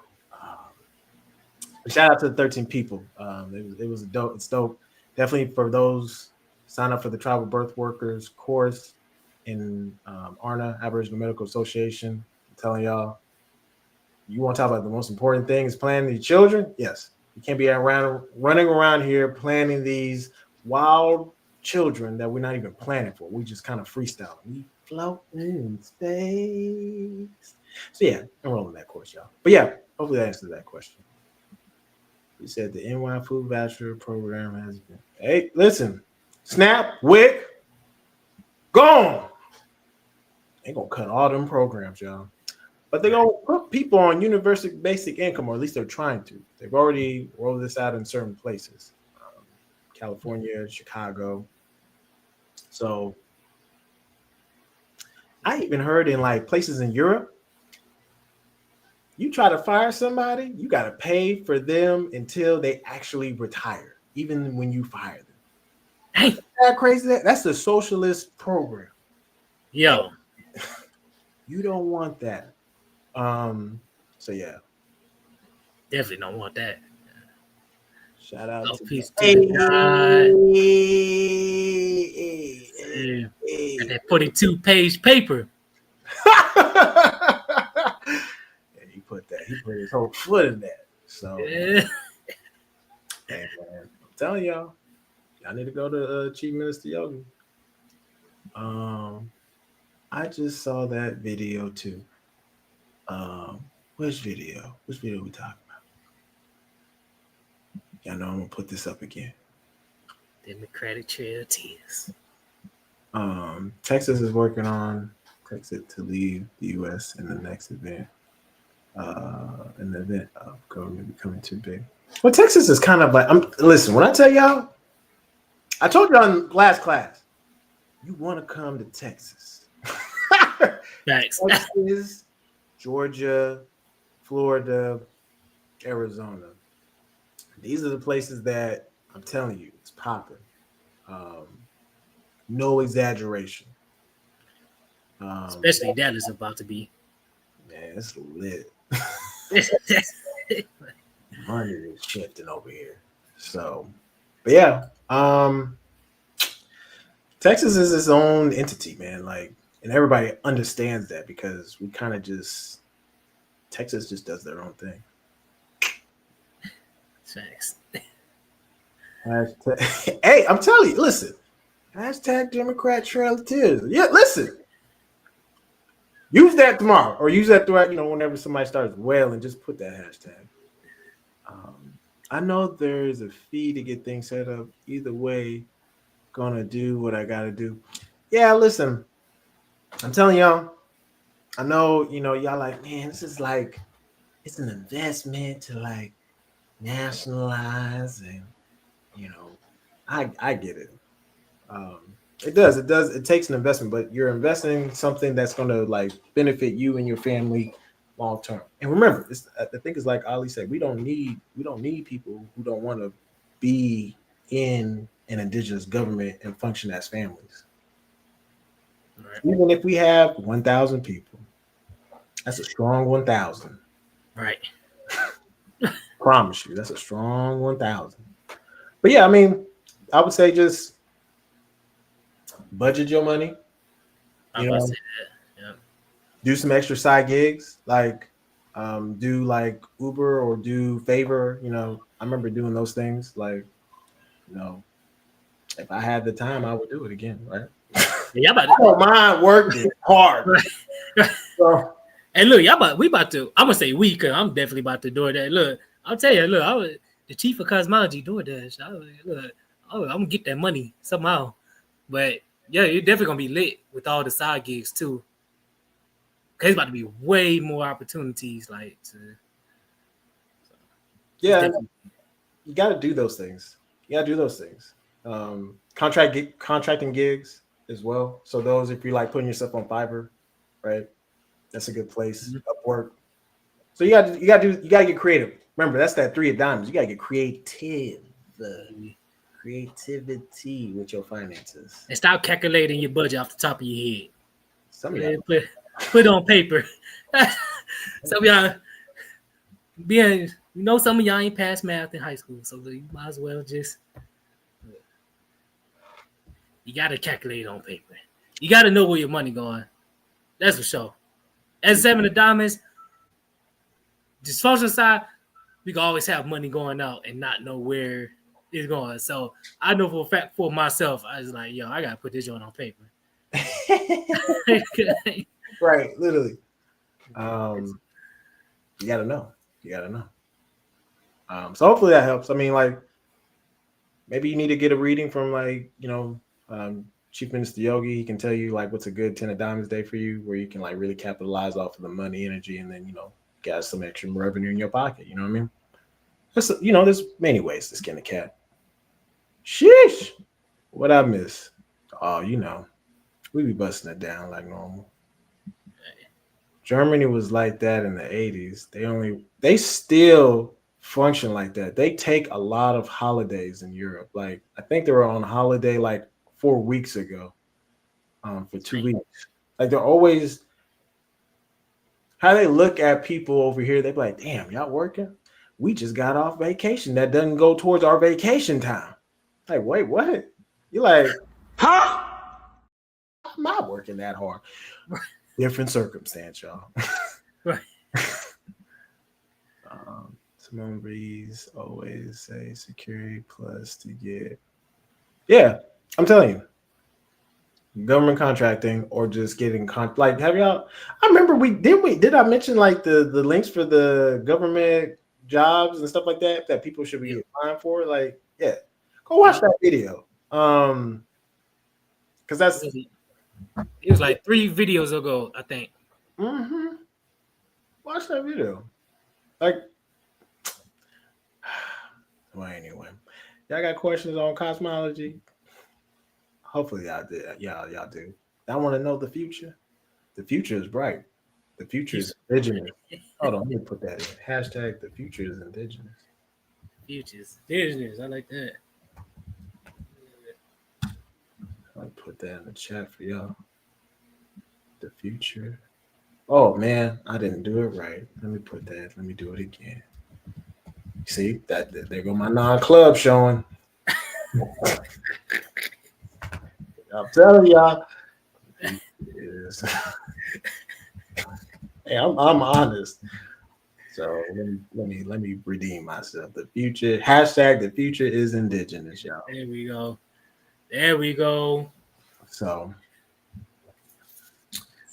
shout out to the 13 people. It was dope. It's dope. Definitely for those sign up for the Tribal Birth Workers course in ARNA, Aboriginal Medical Association. I'm telling y'all, you want to talk about the most important thing is planning your children? Yes. You can't be running around here planning these wild children that we're not even planning for. We just kind of freestyle. We float in space. So yeah, enroll in that course, y'all. But yeah, hopefully that answers that question. He said the NY Food Voucher Program has been. Hey, listen, Snap, WIC, gone. They gonna cut all them programs, y'all. But they're gonna put people on universal basic income, or at least they're trying to. They've already rolled this out in certain places, California, Chicago. So I even heard in like places in Europe, you try to fire somebody, you got to pay for them until they actually retire, even when you fire them. Hey, Isn't that crazy? That's the socialist program. yo, You don't want that. So yeah, definitely don't want that. shout out Oh, to peace to the God. Hey. Got that 42-page paper. Yeah, he put his whole foot in that. So Yeah. hey, man, I'm telling y'all need to go to Chief Minister Yogi. I just saw that video too. Which video? Which video are we talking about? Y'all know I'm gonna put this up again. Democratic Trail of Tears. Texas is working on Texas to leave the U.S. in the next event. An event of government becoming too big. Well, Texas is kind of like listen, when I tell y'all, I told y'all in last class, you want to come to Texas. Thanks. Texas, Georgia, Florida, Arizona. These are the places that I'm telling you, it's popping. No exaggeration. Especially Dallas about to be. Man, it's lit. Money is shifting over here. So, but yeah, Texas is its own entity, man. Like, and everybody understands that because we kind of just Texas just does their own thing. Thanks. Hashtag, hey, I'm telling you, listen. Hashtag Democrat Trail of Tears. Yeah, listen. Use that tomorrow, or use that throughout. Whenever somebody starts wailing, just put that hashtag. I know there's a fee to get things set up. Either way, gonna do what I gotta do. Yeah, listen. I'm telling y'all. I know, y'all like, man, this is like, it's an investment to like nationalize, and I get it. It does. It takes an investment, but you're investing something that's going to like benefit you and your family long term. And remember, I think it's like Ali said, we don't need people who don't want to be in an indigenous government and function as families. Right. Even if we have 1,000 people, that's a strong 1,000. Right. Promise you, that's a strong 1,000. But yeah, I mean, I would say just budget your money. I'm about to say that. Yeah. Do some extra side gigs, like do like Uber or do Favor. I remember doing those things. Like, if I had the time, I would do it again. Right? Yeah, I don't mind working hard. Right. So, Hey, look, we about to. I'm gonna say we, cause I'm definitely about to do that. Look, I'll tell you. Look, I was the chief of cosmology doing that. I'm gonna get that money somehow. But yeah, you're definitely gonna be lit with all the side gigs too. Cause it's about to be way more opportunities. yeah, you got to do those things. Contracting gigs as well. So those, if you're like putting yourself on Fiverr, right? That's a good place. Upwork. So you got to get creative. Remember, that's that 3 of diamonds. You got to get creative. Creativity with your finances. And stop calculating your budget off the top of your head. Some of y'all Put it on paper. Some of y'all some of y'all ain't passed math in high school, so you might as well just you gotta calculate on paper. You gotta know where your money going. That's for sure. As 7 of diamonds, dysfunctional side, we can always have money going out and not know where it's going. So I know for a fact for myself, I was like, I gotta put this joint on paper. Right, literally. You gotta know. So hopefully that helps. I mean, like maybe you need to get a reading from like Chief Minister Yogi. He can tell you like what's a good 10 of diamonds day for you, where you can like really capitalize off of the money energy, and then get some extra revenue in your pocket. You know what I mean? There's many ways to skin a cat. Sheesh, what I miss? Oh, we be busting it down like normal. Germany was like that in the 80s. They still function like that. They take a lot of holidays in Europe. Like I think they were on holiday like 4 weeks ago, for 2 weeks. Like they're always how they look at people over here. They be like, "Damn, y'all working? We just got off vacation. That doesn't go towards our vacation time." Like, wait, what? You like, Huh? I'm not working that hard. Different circumstance, y'all. Right. Simone Breeze always say security plus to get. Yeah, I'm telling you. Government contracting or just getting like have y'all I remember did I mention like the links for the government jobs and stuff like that people should be applying for? Like, yeah, go watch that video. Because that's It was like 3 videos ago, I think. Watch that video. Like, well, anyway, y'all got questions on cosmology? Hopefully y'all do. Y'all do. I want to know the future. The future is bright. The future is indigenous. Hold on, let me put that in. Hashtag the future is indigenous. Futures. Business. I like that. I'll put that in the chat for y'all. The future. Oh man, I didn't do it right. Let me put that. Let me do it again. See that? There go my non-club showing. I'm telling y'all. Yes. Hey, I'm honest. So let me redeem myself. The future. Hashtag the future is indigenous, y'all. There we go. There we go. So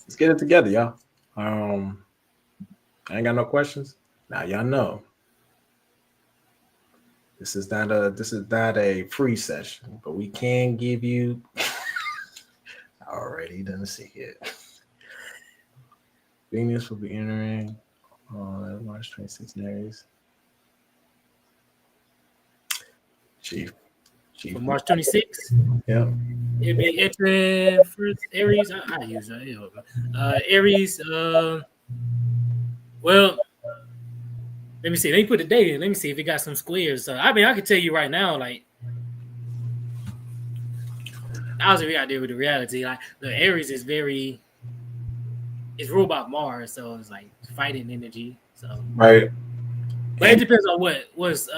let's get it together, y'all. I ain't got no questions. Now y'all know. This is not a free session, but we can give you. I already didn't see it. Venus will be entering on March 26th in Aries. Chief. For March 26th. Yeah. It'll be entering first Aries. I use that. Aries. Well, let me see. Let me put the date in. Let me see if it got some squares. I mean, I can tell you right now, like, obviously we got to deal with the reality. Like, the Aries is it's ruled by Mars, so it's like fighting energy. So Right. but it depends on what's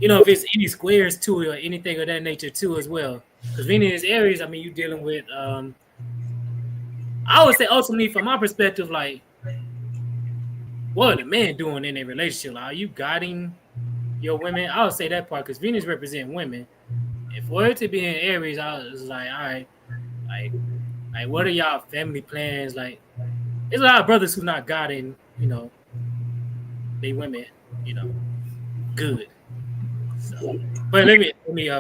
if it's any squares to it or anything of that nature too as well. Because Venus is Aries, I mean, you're dealing with I would say ultimately from my perspective, like, what are the men doing in a relationship? Like, are you guiding your women? I would say that part because Venus represents women. If we're to be in Aries, I was like, all right, like what are y'all family plans? Like, there's a lot of brothers who not guiding, they women, good. So, but let me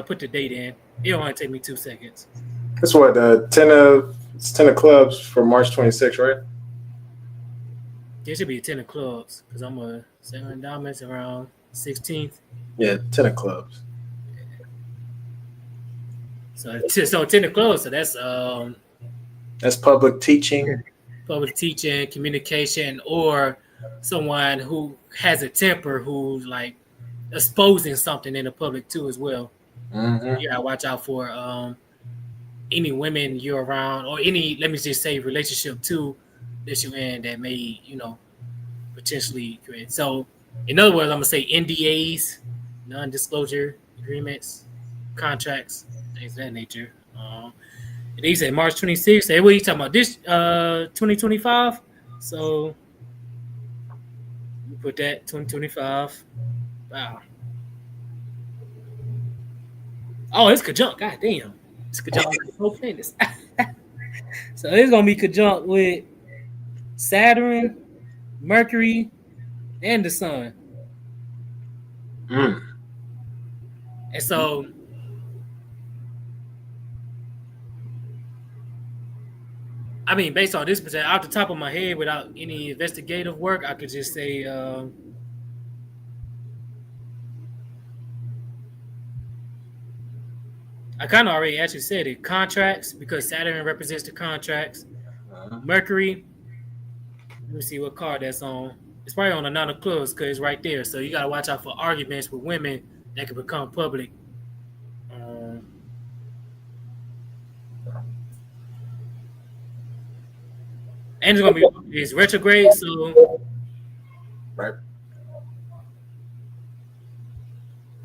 put the date in. It only take me 2 seconds. That's what 10 of clubs for March 26th, right? There should be a 10 of clubs because I'm a 7 diamonds around 16th. Yeah, 10 of clubs. So 10 of clubs. So that's public teaching. Public teaching, communication, or someone who has a temper who's like exposing something in the public too as well. Mm-hmm. You gotta watch out for any women you're around or any, let me just say, relationship too that you're in that may, potentially create. So in other words, I'm gonna say NDAs, non-disclosure agreements, contracts, things of that nature. And he said March 26th. Hey, what are you talking about? This 2025. So you put that 2025. Wow. Oh, it's conjunct. God damn. It's conjunct with the whole planet. So it's gonna be conjunct with Saturn, Mercury, and the Sun. Mm. And so I mean, based on this, off the top of my head, without any investigative work, I could just say I kind of already actually said it. Contracts, because Saturn represents the contracts. Mercury, let me see what card that's on. It's probably on the Nine of Clubs because it's right there. So you got to watch out for arguments with women that can become public. And it's going to be it's retrograde, so Right.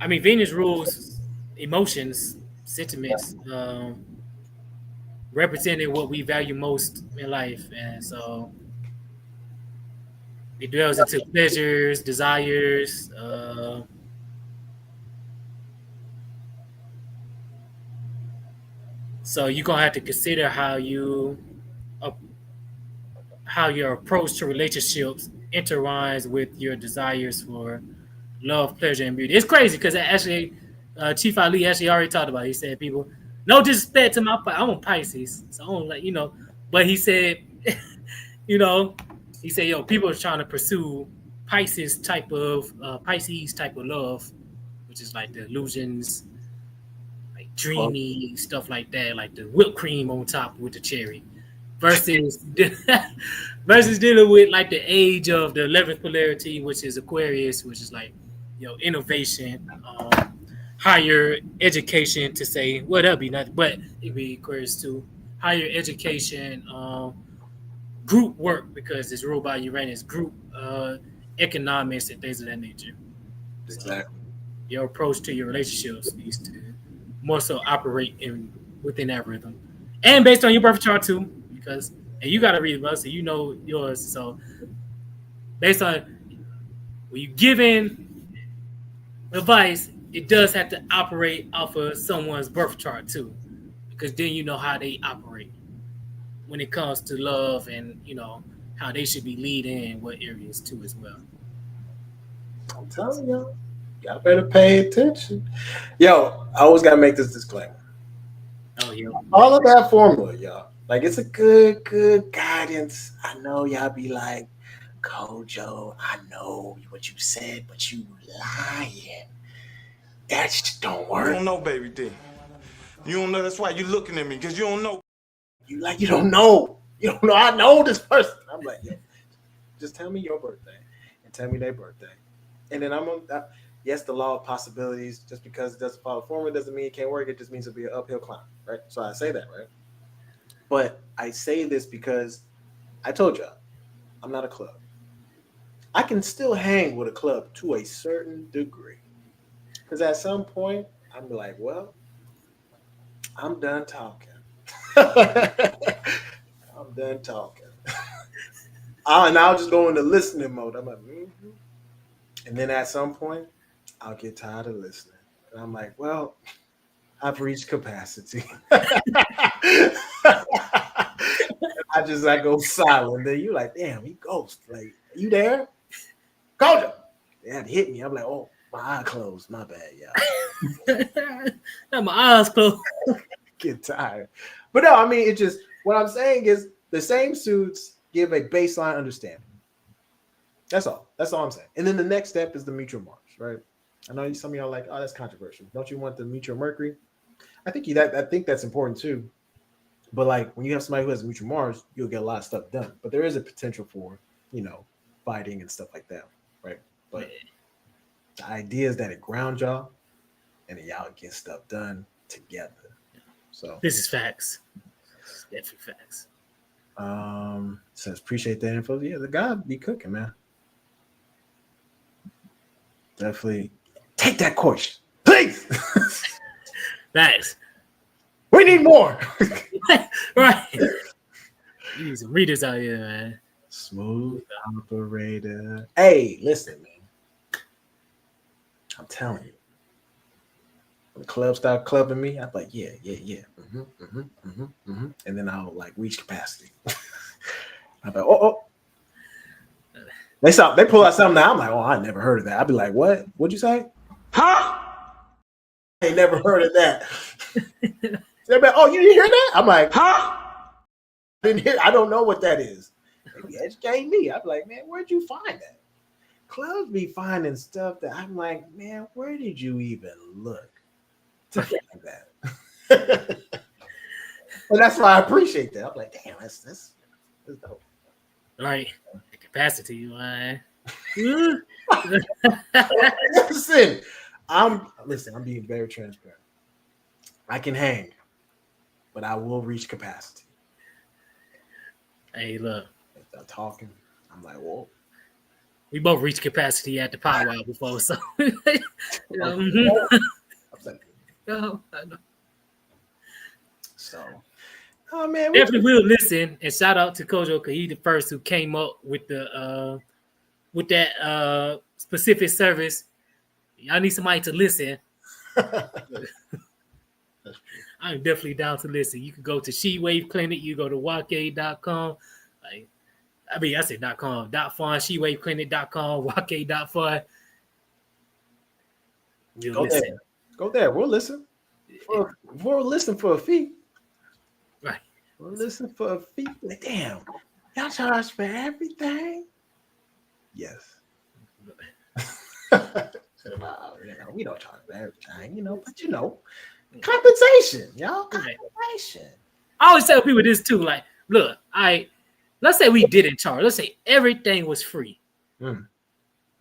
I mean, Venus rules emotions, sentiments, representing what we value most in life. And so it dwells into pleasures, desires, so you're going to have to consider how your approach to relationships intertwines with your desires for love, pleasure, and beauty. It's crazy because actually, Chief Ali actually already talked about it. He said, people, no disrespect to I'm on Pisces, so I don't like, but he said, he said, people are trying to pursue Pisces type of love, which is like the illusions, like dreamy stuff like that, like the whipped cream on top with the cherry, versus dealing with like the age of the 11th polarity, which is Aquarius, which is like innovation, higher education, to say, well, that'd be nothing, but it'd be Aquarius too. Higher education, group work, because it's ruled by Uranus, group economics and things of that nature. Exactly. So your approach to your relationships needs to more so operate within that rhythm, and based on your birth chart too, because and you got to read it, so you know yours. So based on when you giving advice, it does have to operate off of someone's birth chart too, because then you know how they operate when it comes to love, and how they should be leading in what areas too as well. I'm telling y'all better pay attention. Yo, I always gotta make this disclaimer. Oh yeah. All of that formula, y'all. Like, it's a good guidance. I know y'all be like, Kojo, I know what you said, but you lying. That shit don't work. You don't know, baby D. You don't know. That's why you looking at me, because you don't know. You don't know. You don't know. I know this person. I'm like, yo, just tell me your birthday and tell me their birthday. And then yes, the law of possibilities, just because it doesn't follow formula doesn't mean it can't work. It just means it'll be an uphill climb, right? So I say that, right? But I say this because I told y'all, I'm not a club. I can still hang with a club to a certain degree. Because at some point, I'm like, well, I'm done talking. I'm done talking. And I'll just go into listening mode. I'm like, mm-hmm. And then at some point, I'll get tired of listening. And I'm like, well, I've reached capacity. I go silent. Then you like, damn, he ghost. Like, you there? Kojo. They had to hit me. I'm like, oh, my eye closed. My bad, y'all. My eyes closed. Get tired. But no, I mean, it just, what I'm saying is the same suits give a baseline understanding. That's all. That's all I'm saying. And then the next step is the mutual Mars, right? I know some of y'all are like, oh, that's controversial. Don't you want the mutual Mercury? I think that's important too. But like, when you have somebody who has a mutual Mars, you'll get a lot of stuff done. But there is a potential for, fighting and stuff like that, right? But the idea is that it grounds y'all and then y'all get stuff done together. So this is facts. Definitely facts. Says appreciate that info. Yeah, the guy be cooking, man. Definitely take that course, please. Facts. We need more. Right. You need some readers out here, man. Smooth operator. Hey, listen, man. I'm telling you. When the club start clubbing me, I'm like, yeah. And then I'll like reach capacity. I'm like, oh. They pull out something now. I'm like, oh, I never heard of that. I'd be like, what? What'd you say? Huh? I ain't never heard of that. Everybody, oh, you didn't hear that? I'm like, Huh? didn't hear. I don't know what that is. Maybe educate me. I'm like, man, where'd you find that? Clubs be finding stuff that I'm like, man, where did you even look to find that? But that's why I appreciate that. I'm like, damn, that's dope. Right. The capacity, man. Listen, I'm being very transparent. I can hang, but I will reach capacity. Hey, look. If they're talking, I'm like, whoa. We both reached capacity at the powwow before, so I'm like, no, I know. so, oh man, Definitely will listen. And shout out to Kojo, because he the first who came up with the with that specific service. Y'all need somebody to listen. I'm definitely down to listen. You can go to She Wave Clinic. You go to wake.com. I said .com, .fun, SheWaveClinic.com, wake.fun. Go listen. There. Go there. We'll listen. We'll listen for a fee. Right. We'll listen for a fee. Like, damn, y'all charge for everything? Yes. We don't charge for everything, but compensation, y'all. Compensation. I always tell people this too. Like, look, let's say we didn't charge. Let's say everything was free. I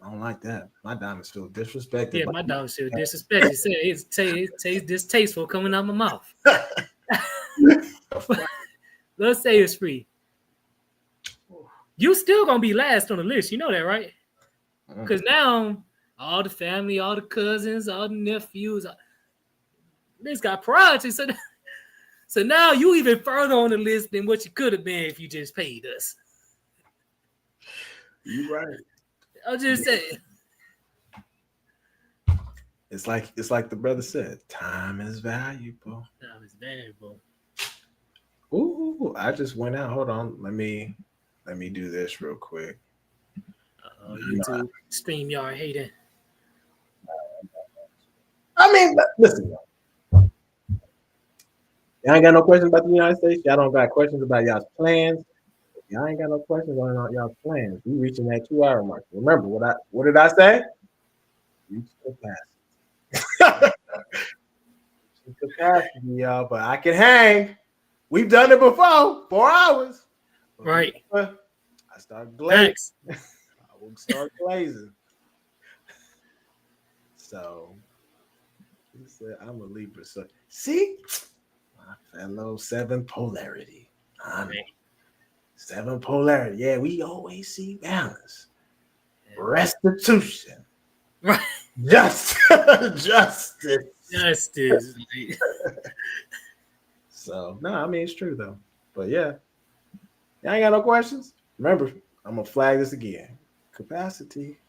don't like that. My diamonds feel disrespected. Yeah, my diamonds feel disrespected. It tastes distasteful coming out my mouth. Let's say it's free. You still gonna be last on the list. You know that, right? Because now all the family, all the cousins, all the nephews, this got priority. So now you even further on the list than what you could have been if you just paid us. You right. I'll just say it's like the brother said, time is valuable. Time is valuable. Ooh, I just went out. Hold on. Let me do this real quick. YouTube StreamYard hating. I mean, listen. Y'all ain't got no questions about the United States. Y'all don't got questions about y'all's plans. Y'all ain't got no questions on y'all's plans. We reaching that 2-hour mark. Remember what did I say? Reach capacity. Capacity, y'all. But I can hang. We've done it before. 4 hours. Right. I start glazing. Thanks. I will start glazing. So he said, I'm a Libra. So see, my fellow 7 polarity. Seven polarity. Yeah, we always see balance. Restitution. Right. Justice. So no, I mean it's true though. But yeah. Y'all ain't got no questions? Remember, I'm gonna flag this again. Capacity.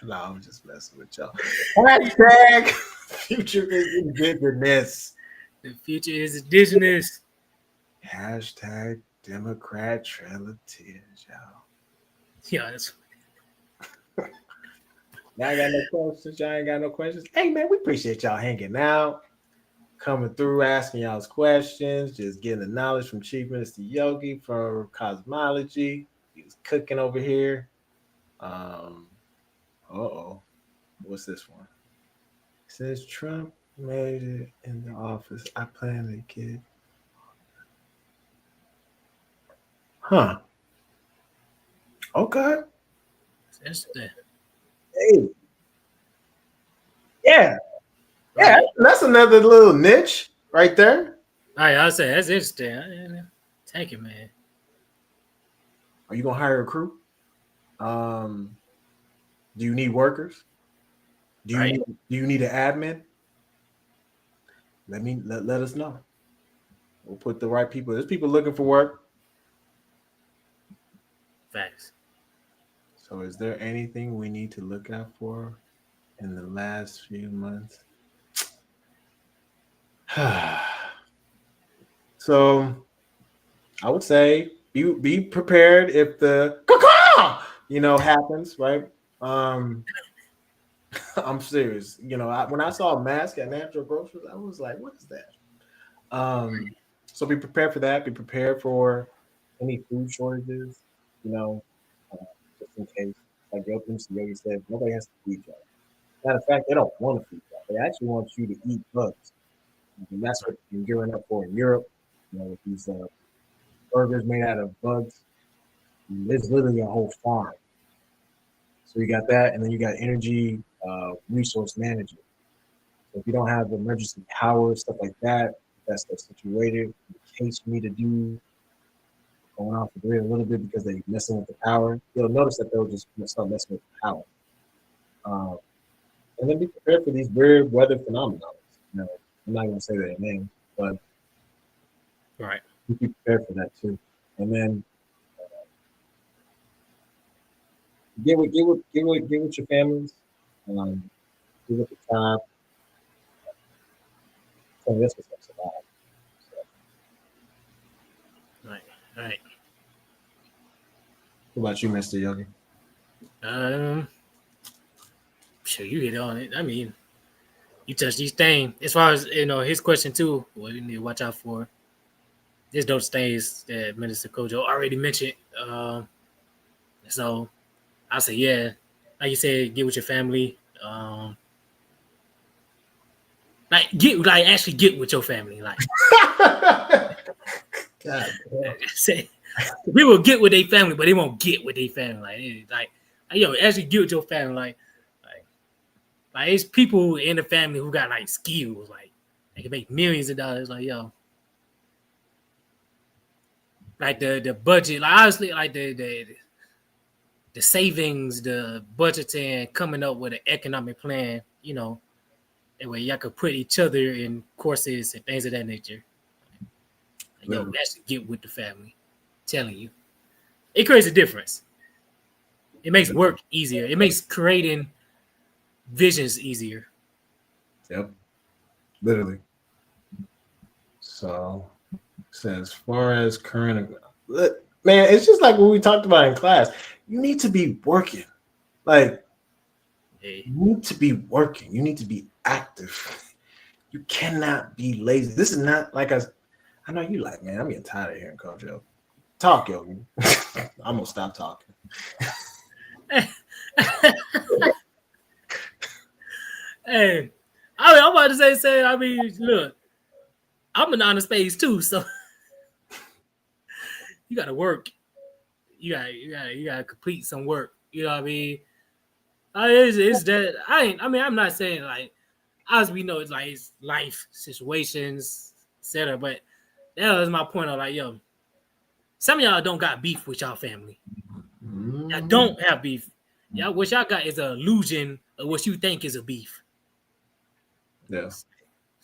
No, I'm just messing with y'all. Hashtag future is indigenous. The future is indigenous. Hashtag Democrat Trail of Tears, y'all. Yeah, that's Y'all got no questions. Y'all ain't got no questions. Hey man, we appreciate y'all hanging out, coming through, asking y'all's questions, just getting the knowledge from Chief Minister Yogi from Cosmology. He was cooking over here. What's this one? It says Trump made it in the office. I plan to get. Huh. Okay. interesting. Hey. Yeah. Yeah, that's another little niche right there. All right, I'll say that's interesting. Thank you, man. Are you gonna hire a crew? Do you need workers? Do you need an admin? Let us know. We'll put the right people. There's people looking for work. Facts. So is there anything we need to look out for in the last few months? So I would say be prepared if the happens, right? I'm serious. You know, when I saw a mask at Natural Grocers, I was like, "What is that?" So be prepared for that. Be prepared for any food shortages. You know, uh, just in case. Like Yogi said, nobody has to feed y'all. Matter of fact, they don't want to feed y'all. They actually want you to eat bugs. And that's what you're gearing up for in Europe. You know, with these burgers made out of bugs. There's literally a whole farm. So you got that, and then you got energy resource management. So if you don't have emergency power, stuff like that, that's situated in case you need to do going off the grid a little bit because they're messing with the power. You'll notice that they'll just start messing with the power. And then be prepared for these weird weather phenomena. You know, I'm not going to say their name, but Right. be prepared for that too. And then get with your families. Get with the tribe. So that's what's up survive. Right. Right. What about you, Mr. Yogi? Sure, you hit on it. I mean, you touched these things. As far as his question too, what you need to watch out for. There's those things that Minister Kojo already mentioned. So I say, yeah, like you said, get with your family. Actually get with your family. Like, God, say, people get with their family, but they won't get with their family. Actually get with your family. Like it's people in the family who got like skills, like they can make millions of dollars. Like like the budget, like honestly, like the savings, the budgeting, coming up with an economic plan. That way y'all could put each other in courses and things of that nature. Actually get with the family. I'm telling you, it creates a difference. It makes work easier. It makes creating visions easier. Yep, literally. So as far as current, man, it's just like what we talked about in class. You need to be working. Like, you need to be working. You need to be active. You cannot be lazy. This is not like I know you like, man, I'm getting tired of hearing Coach Joe. Talk, Yogi. I'm going to stop talking. Hey, I'm about to say, I mean, look, I'm an honest space too, so you got to work. You got to complete some work. You know what I mean? It's that I'm not saying like, as we know, it's life situations, etc. But that was my point of like, yo, some of y'all don't got beef with y'all family. Y'all don't have beef. Y'all, what y'all got is an illusion of what you think is a beef. Yeah. It's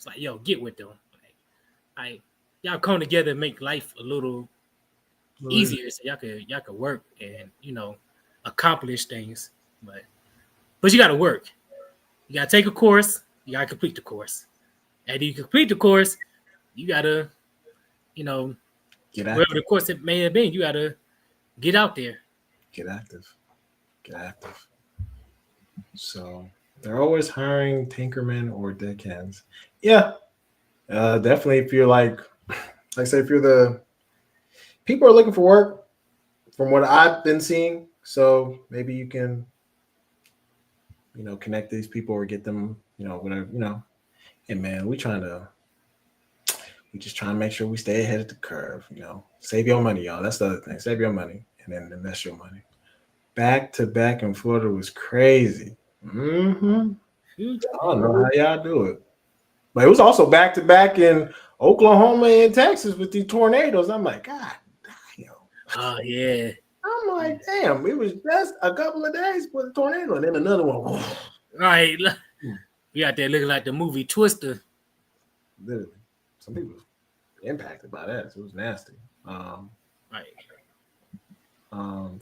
like, yo, get with them. Like y'all come together and make life a little easier so y'all could work and accomplish things. But you gotta work. You gotta take a course, you gotta complete the course. And you complete the course, you gotta, whatever the course it may have been, you gotta get out there. Get active. So they're always hiring tinkermen or deckhands. Yeah. Definitely if you're like I say, if you're the people are looking for work from what I've been seeing. So maybe you can, connect these people or get them, whatever, Hey man, we just trying to make sure we stay ahead of the curve, Save your money, y'all. That's the other thing. Save your money and then invest your money. Back to back in Florida was crazy. I don't know how y'all do it. But it was also back to back in Oklahoma and Texas with these tornadoes. I'm like, God damn. Oh yeah. I'm like, damn, it was just a couple of days for the tornado, and then another one. All right. You out there looking like the movie Twister. Literally. Some people were impacted by that. So it was nasty. Right.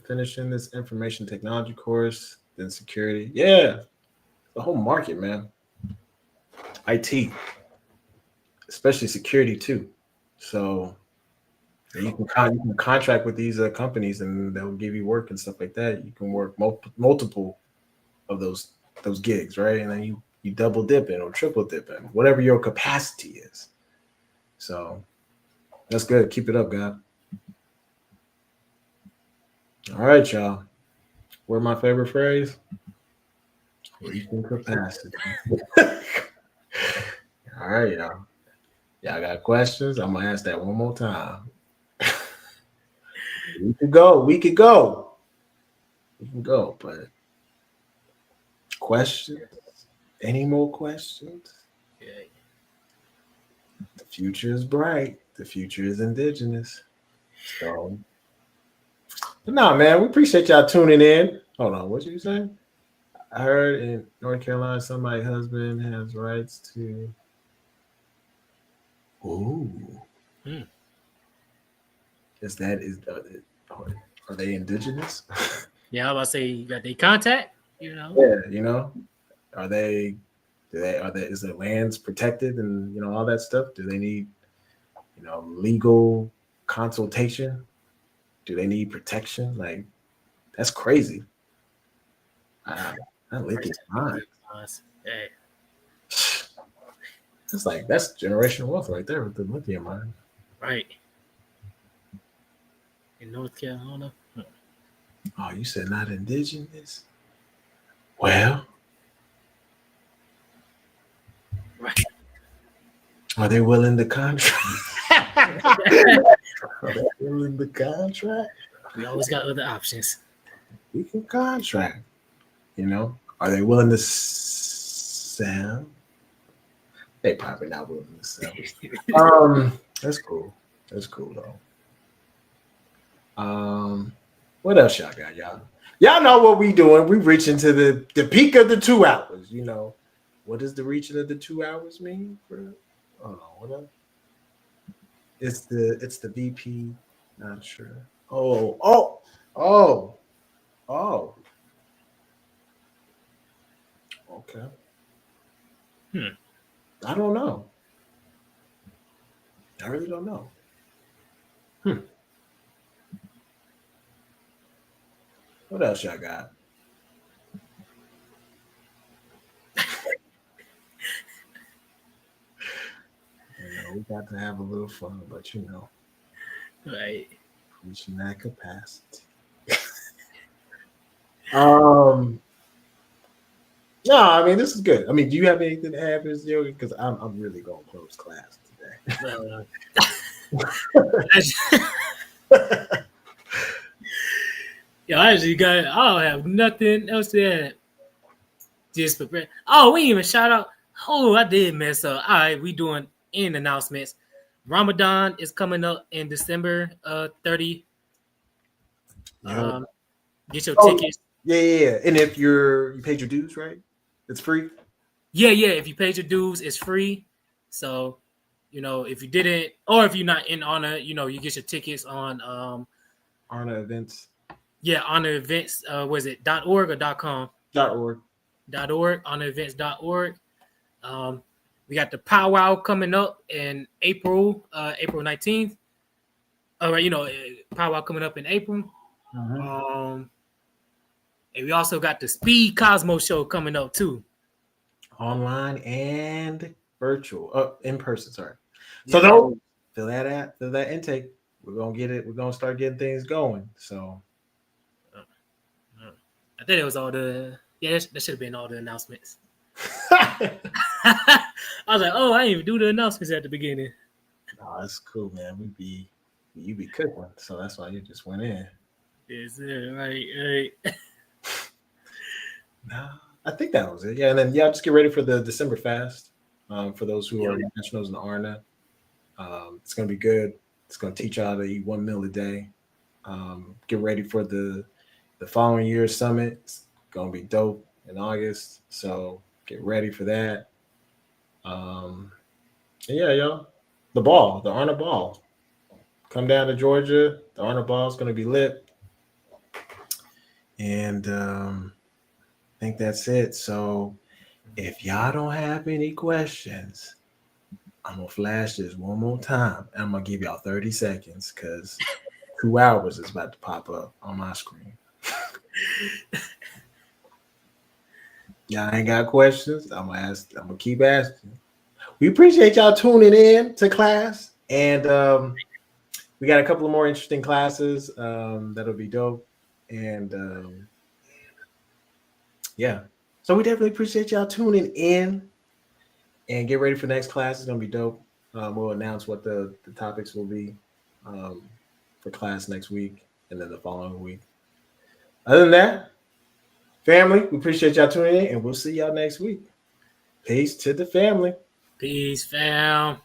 Finishing this information technology course, then security. Yeah. The whole market, man. IT. Especially security too. So you can contract with these companies and they'll give you work and stuff like that. You can work multiple of those those gigs, right? And then you double dipping or triple dipping, whatever your capacity is. So that's good. Keep it up, God. All right, y'all. Where my favorite phrase? Reaching capacity. All right, y'all. Y'all got questions? I'm gonna ask that one more time. We could go. We can go, but questions? Any more questions? Yeah. The future is bright. The future is indigenous. So, but nah, man, we appreciate y'all tuning in. Hold on, what you saying? I heard in North Carolina, somebody's husband has rights to. Ooh. Is that are they indigenous? Yeah, I was about to say you got their contact, you know. Yeah, you know, are they? Is their lands protected and all that stuff? Do they need legal consultation? Do they need protection? Like, that's crazy. I lit this mind. Hey. It's like that's generational wealth right there with the lithium mine. Right. In North Carolina. Oh, you said not indigenous? Well, right. Are they willing to contract? Are they willing to contract? We always got other options. We can contract. Are they willing to sell? They probably not willing to sell. That's cool. That's cool though. What else y'all got, y'all? Y'all know what we doing. We reaching to the peak of the 2 hours. What does the reaching of the 2 hours mean? Hold on, what else? It's the VP. Not sure. Oh. Okay. I don't know. I really don't know. What else y'all got? We got to have a little fun, but Right. reaching that capacity. No, I mean this is good. I mean, do you have anything to add, Ms. Yogi? Because I'm really going to close class today. Yeah, I don't have nothing else to add. Just prepare. Oh, we didn't even shout out. Oh, I did mess up. All right, we doing in announcements. Ramadan is coming up in December 30. Get your tickets. Yeah. And if you paid your dues, right? It's free. Yeah. If you paid your dues, it's free. So, if you didn't, or if you're not in honor, you get your tickets on Honor Events. Yeah, honor events. Was it .org or .com? .org. .org. We got the powwow coming up in April 19th. All right, powwow coming up in April. And we also got the Speed Cosmo show coming up too. Online and virtual. In person, sorry. So don't fill that intake. We're gonna get it. We're gonna start getting things going. So I think it was all that should have been all the announcements. I was like, I didn't even do the announcements at the beginning. No, that's cool, man. You be cooking, so that's why you just went in. Yes, right. No, I think that was it. Yeah, and then just get ready for the December fast. For those who are nationals in the ARNA, it's gonna be good. It's gonna teach y'all to eat 1 meal a day. Get ready for the following year's summit. It's gonna be dope in August. So get ready for that. Yeah, y'all. The ARNA ball. Come down to Georgia. The ARNA ball is gonna be lit. And I think that's it. So if y'all don't have any questions, I'm gonna flash this one more time. I'm gonna give y'all 30 seconds because 2 hours is about to pop up on my screen. Y'all ain't got questions. I'm gonna keep asking. We appreciate y'all tuning in to class, and we got a couple of more interesting classes that'll be dope. And yeah, so we definitely appreciate y'all tuning in, and get ready for the next class. It's gonna be dope. We'll announce what the topics will be for class next week, and then the following week. Other than that, family, we appreciate y'all tuning in, and we'll see y'all next week. Peace to the family. Peace, fam.